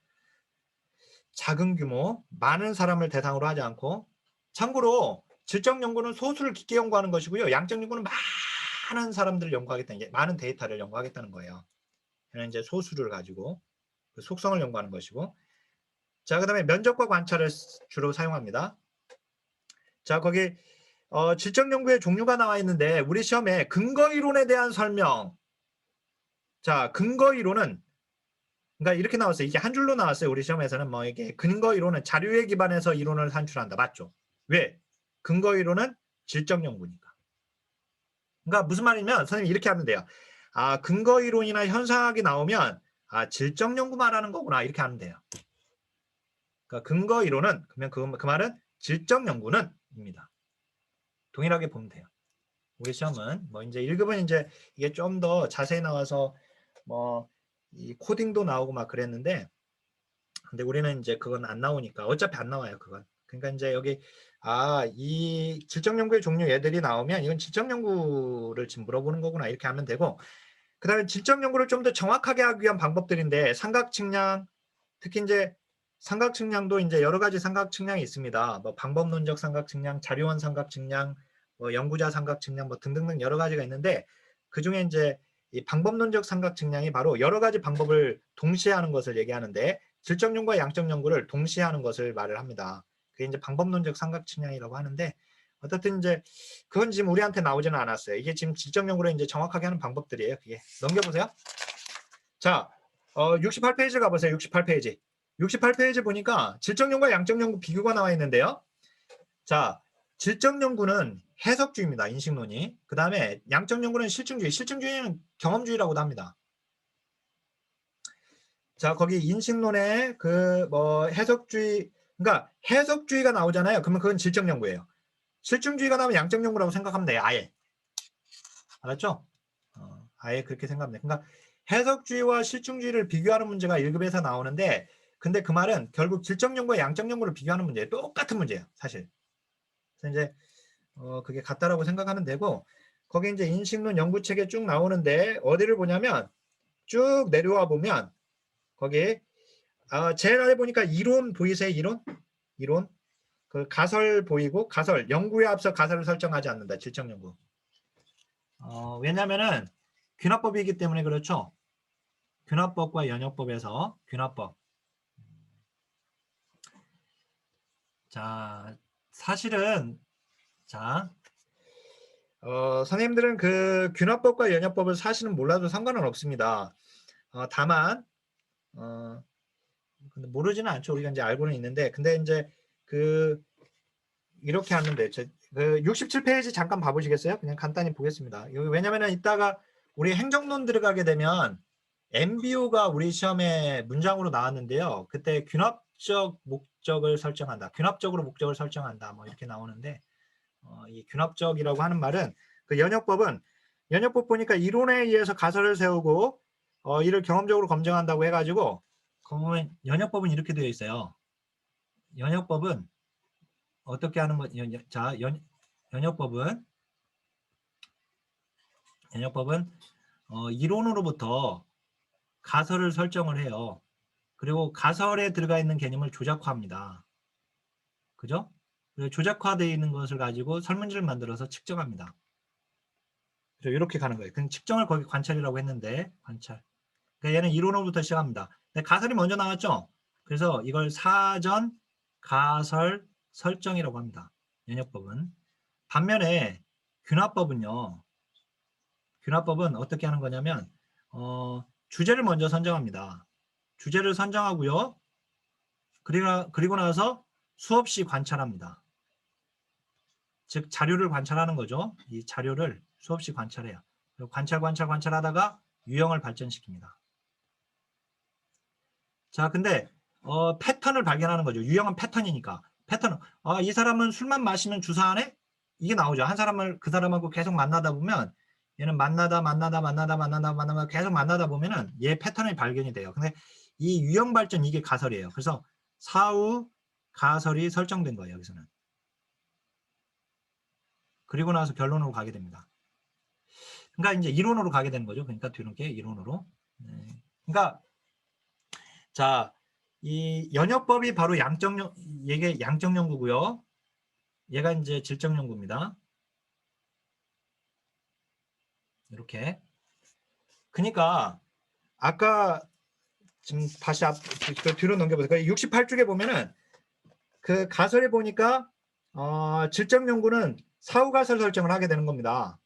Speaker 1: 작은 규모, 많은 사람을 대상으로 하지 않고. 참고로 질적 연구는 소수를 깊게 연구하는 것이고요. 양적 연구는 많은 사람들을 연구하겠다는 게 많은 데이터를 연구하겠다는 거예요. 얘는 이제 소수를 가지고 그 속성을 연구하는 것이고. 자, 그다음에 면접과 관찰을 주로 사용합니다. 자, 거기 질적 연구의 종류가 나와 있는데 우리 시험에 근거 이론에 대한 설명. 자, 근거 이론은 그러니까 이렇게 나왔어요. 이게 한 줄로 나왔어요. 우리 시험에서는 뭐 이게 근거 이론은 자료에 기반해서 이론을 산출한다. 맞죠? 왜? 근거 이론은 질적 연구니까. 그러니까 무슨 말이냐면 선생님이 이렇게 하면 돼요. 아, 근거 이론이나 현상학이 나오면 아, 질적 연구 말하는 거구나. 이렇게 하면 돼요. 그러니까 근거 이론은 그러면 그 말은 질적 연구는 입니다. 동일하게 보면 돼요. 우리 시험은 뭐 이제 1급은 이제 이게 좀 더 자세히 나와서 뭐 이 코딩도 나오고 막 그랬는데 근데 우리는 이제 그건 안 나오니까 어차피 안 나와요, 그건. 그러니까 이제 여기 이 질적 연구의 종류 얘들이 나오면 이건 질적 연구를 지금 물어보는 거구나 이렇게 하면 되고 그다음에 질적 연구를 좀 더 정확하게 하기 위한 방법들인데 삼각 측량 특히 이제 삼각 측량도 이제 여러 가지 삼각 측량이 있습니다. 뭐 방법론적 삼각 측량, 자료원 삼각 측량, 뭐 연구자 삼각 측량 뭐 등등등 여러 가지가 있는데 그 중에 이제 이 방법론적 삼각 측량이 바로 여러 가지 방법을 동시에 하는 것을 얘기하는데 질적 연구와 양적 연구를 동시에 하는 것을 말을 합니다. 그게 이제 방법론적 삼각 측량이라고 하는데 어쨌든 이제 그건 지금 우리한테 나오지는 않았어요. 이게 지금 질적 연구를 이제 정확하게 하는 방법들이에요. 그게 넘겨보세요. 자, 68페이지 가보세요. 68페이지. 68페이지 보니까 질적 연구와 양적 연구 비교가 나와 있는데요. 자, 질적 연구는 해석주의입니다. 인식론이. 그 다음에 양적 연구는 실증주의. 실증주의는 경험주의라고도 합니다. 자, 거기 인식론의 그 뭐 해석주의, 그러니까 해석주의가 나오잖아요. 그러면 그건 질적 연구예요. 실증주의가 나오면 양적 연구라고 생각하면 돼요. 아예. 알았죠? 아예 그렇게 생각하면 돼요. 그러니까 해석주의와 실증주의를 비교하는 문제가 1급에서 나오는데 근데 그 말은 결국 질적 연구와 양적 연구를 비교하는 문제예요. 똑같은 문제예요. 사실. 그래서 이제 그게 같다라고 생각하면 되고 거기 이제 인식론 연구책에 쭉 나오는데 어디를 보냐면 쭉 내려와 보면 거기 제일 아래 보니까 이론 보이세요? 이론 그 가설 보이고 가설 연구에 앞서 가설을 설정하지 않는다. 질적 연구. 왜냐면은 균합법이기 때문에 그렇죠. 균합법과 연역법에서 균합법. 자, 사실은 자 선생님들은 그 균합법과 연역법을 사실은 몰라도 상관은 없습니다. 다만 근데 모르지는 않죠. 우리가 이제 알고는 있는데 근데 이제 그 이렇게 하는데 그 67페이지 잠깐 봐보시겠어요? 그냥 간단히 보겠습니다. 왜냐면은 이따가 우리 행정론 들어가게 되면 MBO가 우리 시험에 문장으로 나왔는데요. 그때 균합적 목적을 설정한다. 균합적으로 목적을 설정한다. 뭐 이렇게 나오는데 이 균합적이라고 하는 말은 그 연역법 보니까 이론에 의해서 가설을 세우고 이를 경험적으로 검증한다고 해가지고 그러면 연역법은 이렇게 되어 있어요. 연역법은 어떻게 하는 거? 자, 연역법은 이론으로부터 가설을 설정을 해요. 그리고 가설에 들어가 있는 개념을 조작화합니다. 그죠? 그리고 조작화되어 있는 것을 가지고 설문지를 만들어서 측정합니다. 그래서 이렇게 가는 거예요. 그럼 측정을 거기 관찰이라고 했는데 관찰. 그러니까 얘는 이론으로부터 시작합니다. 근데 가설이 먼저 나왔죠. 그래서 이걸 사전 가설 설정이라고 합니다. 연역법은. 반면에 균합법은 어떻게 하는 거냐면 주제를 먼저 선정합니다. 주제를 선정하고요. 그리고 나서 수없이 관찰합니다. 즉 자료를 관찰하는 거죠. 이 자료를 수없이 관찰해요. 그리고 관찰하다가 유형을 발전시킵니다. 자, 근데 패턴을 발견하는 거죠. 유형은 패턴이니까. 패턴. 이 사람은 술만 마시면 주사하네? 이게 나오죠. 한 사람을 그 사람하고 계속 만나다 보면 얘는 만나다 계속 만나다 보면은 얘 패턴이 발견이 돼요. 근데 이 유형 발전 이게 가설이에요. 그래서 사후 가설이 설정된 거예요. 여기서는. 그리고 나서 결론으로 가게 됩니다. 그러니까 이제 이론으로 가게 되는 거죠. 그러니까 뒤늦게 이론으로. 네. 그러니까 자, 이 연역법이 바로 이게 양적 연구고요. 얘가 이제 질적 연구입니다. 이렇게. 그러니까 아까 지금 다시 뒤로 넘겨보세요. 68쪽에 보면은 그 가설에 보니까 질적 연구는 사후 가설 설정을 하게 되는 겁니다.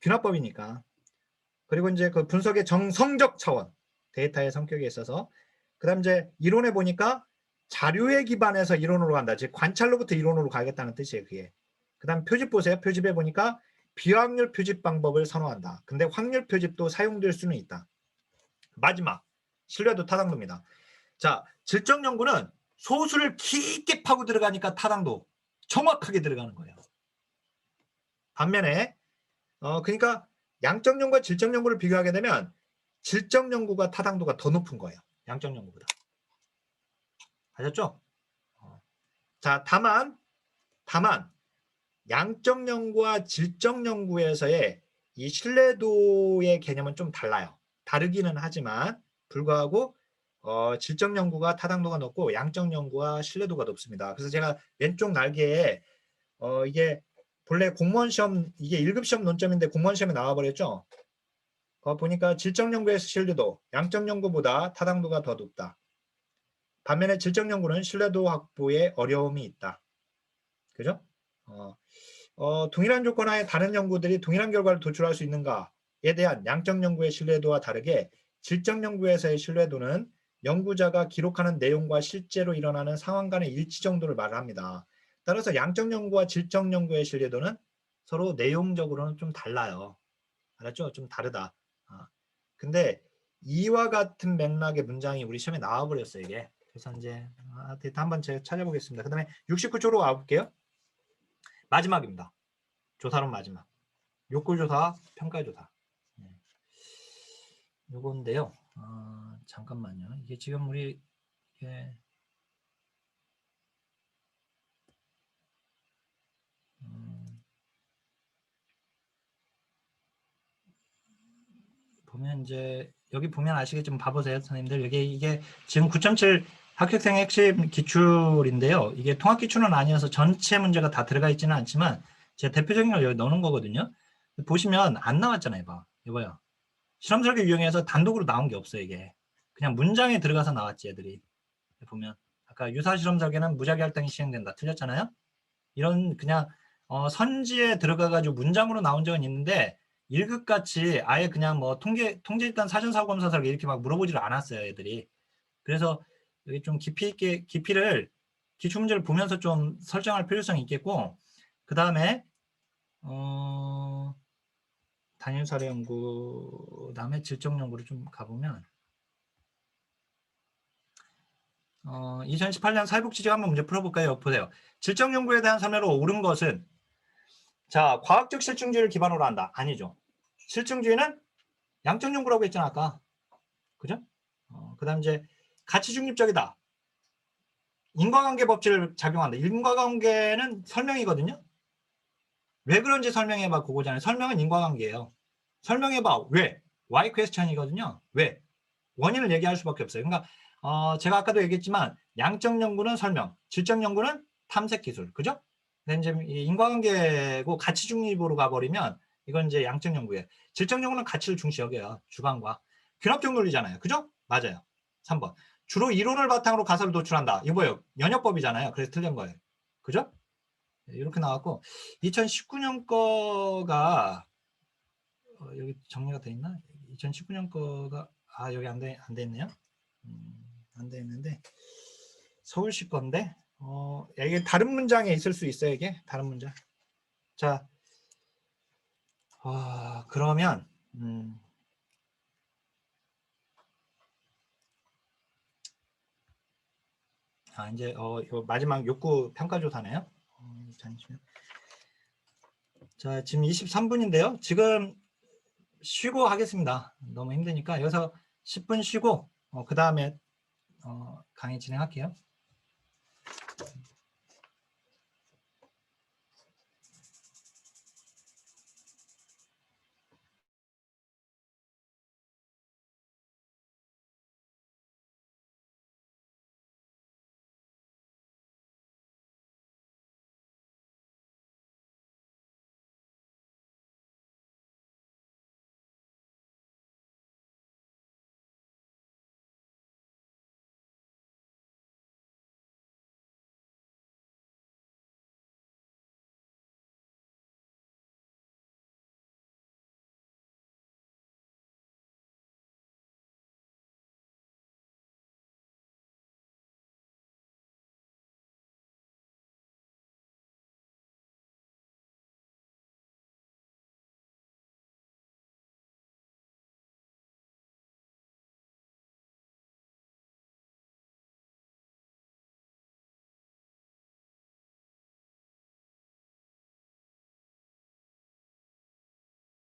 Speaker 1: 균합법이니까. 그리고 이제 그 분석의 정성적 차원, 데이터의 성격에 있어서. 그다음 이제 이론에 보니까 자료에 기반해서 이론으로 간다. 즉 관찰로부터 이론으로 가겠다는 뜻이에요. 그게. 그다음 표집 보세요. 표집에 보니까 비확률 표집 방법을 선호한다. 근데 확률 표집도 사용될 수는 있다. 마지막 신뢰도 타당도입니다. 자, 질적 연구는 소수를 깊게 파고 들어가니까 타당도 정확하게 들어가는 거예요. 반면에 그러니까 양적 연구와 질적 연구를 비교하게 되면 질적 연구가 타당도가 더 높은 거예요. 양적 연구보다. 아셨죠? 자, 다만 양적 연구와 질적 연구에서의 이 신뢰도의 개념은 좀 달라요. 다르기는 하지만 불구하고 질적 연구가 타당도가 높고 양적 연구와 신뢰도가 높습니다. 그래서 제가 왼쪽 날개에 이게 본래 공무원 시험 이게 1급 시험 논점인데 공무원 시험에 나와버렸죠. 보니까 질적 연구에서 신뢰도, 양적 연구보다 타당도가 더 높다. 반면에 질적 연구는 신뢰도 확보에 어려움이 있다. 그죠? 동일한 조건 하에 다른 연구들이 동일한 결과를 도출할 수 있는가에 대한 양적 연구의 신뢰도와 다르게 질적 연구에서의 신뢰도는 연구자가 기록하는 내용과 실제로 일어나는 상황 간의 일치 정도를 말합니다. 따라서 양적 연구와 질적 연구의 신뢰도는 서로 내용적으로는 좀 달라요. 알았죠? 좀 다르다. 근데 이와 같은 맥락의 문장이 우리 시험에 나와버렸어요. 이게. 그래서 이제 데이터 한번 제가 찾아보겠습니다. 그 다음에 69쪽으로 와볼게요. 마지막입니다. 조사론 마지막. 욕구조사, 평가조사. 네. 요건데요. 잠깐만요. 이게 지금 우리 이게 보면 이제 여기 보면 아시겠지만 봐보세요, 선생님들. 이게 지금 9.7 합격생 핵심 기출인데요. 이게 통합 기출은 아니어서 전체 문제가 다 들어가 있지는 않지만 제 대표적인 걸 여기 넣는 거거든요. 보시면 안 나왔잖아요. 이봐요. 실험 설계 유형에서 단독으로 나온 게 없어요. 이게 그냥 문장에 들어가서 나왔지 애들이. 보면 아까 유사 실험 설계는 무작위 할당이 시행된다. 틀렸잖아요. 이런 그냥 선지에 들어가가지고 문장으로 나온 적은 있는데 1급 같이 아예 그냥 뭐 통제일단 사전사고검사 설계 이렇게 막 물어보지를 않았어요. 애들이. 그래서 여기 좀 깊이 있게 기출문제를 보면서 좀 설정할 필요성이 있겠고, 그 다음에 단일 사례 연구, 그다음에 질적 연구를 좀 가보면 2018년 사회복지직 한번 문제 풀어볼까요? 보세요. 질적 연구에 대한 선례로 옳은 것은 자, 과학적 실증주의를 기반으로 한다. 아니죠. 실증주의는 양적 연구라고 했잖아 아까. 그죠? 그 다음 이제 가치 중립적이다. 인과관계 법칙을 작용한다. 인과관계는 설명이거든요. 왜 그런지 설명해봐 그거잖아요. 설명은 인과관계예요. 설명해봐. 왜? Why question이거든요. 왜? 원인을 얘기할 수밖에 없어요. 그러니까 제가 아까도 얘기했지만 양적 연구는 설명, 질적 연구는 탐색 기술. 그죠? 근데 이제 인과관계고 가치 중립으로 가버리면 이건 이제 양적 연구예요. 질적 연구는 가치를 중시 여겨요. 주관과. 균합적 논리잖아요. 그죠? 맞아요. 3번. 주로 이론을 바탕으로 가설을 도출한다. 이거 뭐예요? 연역법이잖아요. 그래서 틀린 거예요. 그죠? 이렇게 나왔고 2019년 거가 여기 정리가 돼 있나? 2019년 거가 여기 안 돼 있네요. 안 돼 있는데 서울시 건데 이게 다른 문장에 있을 수 있어요. 이게 다른 문장. 자, 그러면 이제 요 마지막 욕구 평가 조사네요. 잠시만요. 자, 지금 23분인데요. 지금 쉬고 하겠습니다. 너무 힘드니까 여기서 10분 쉬고 그 다음에 강의 진행할게요.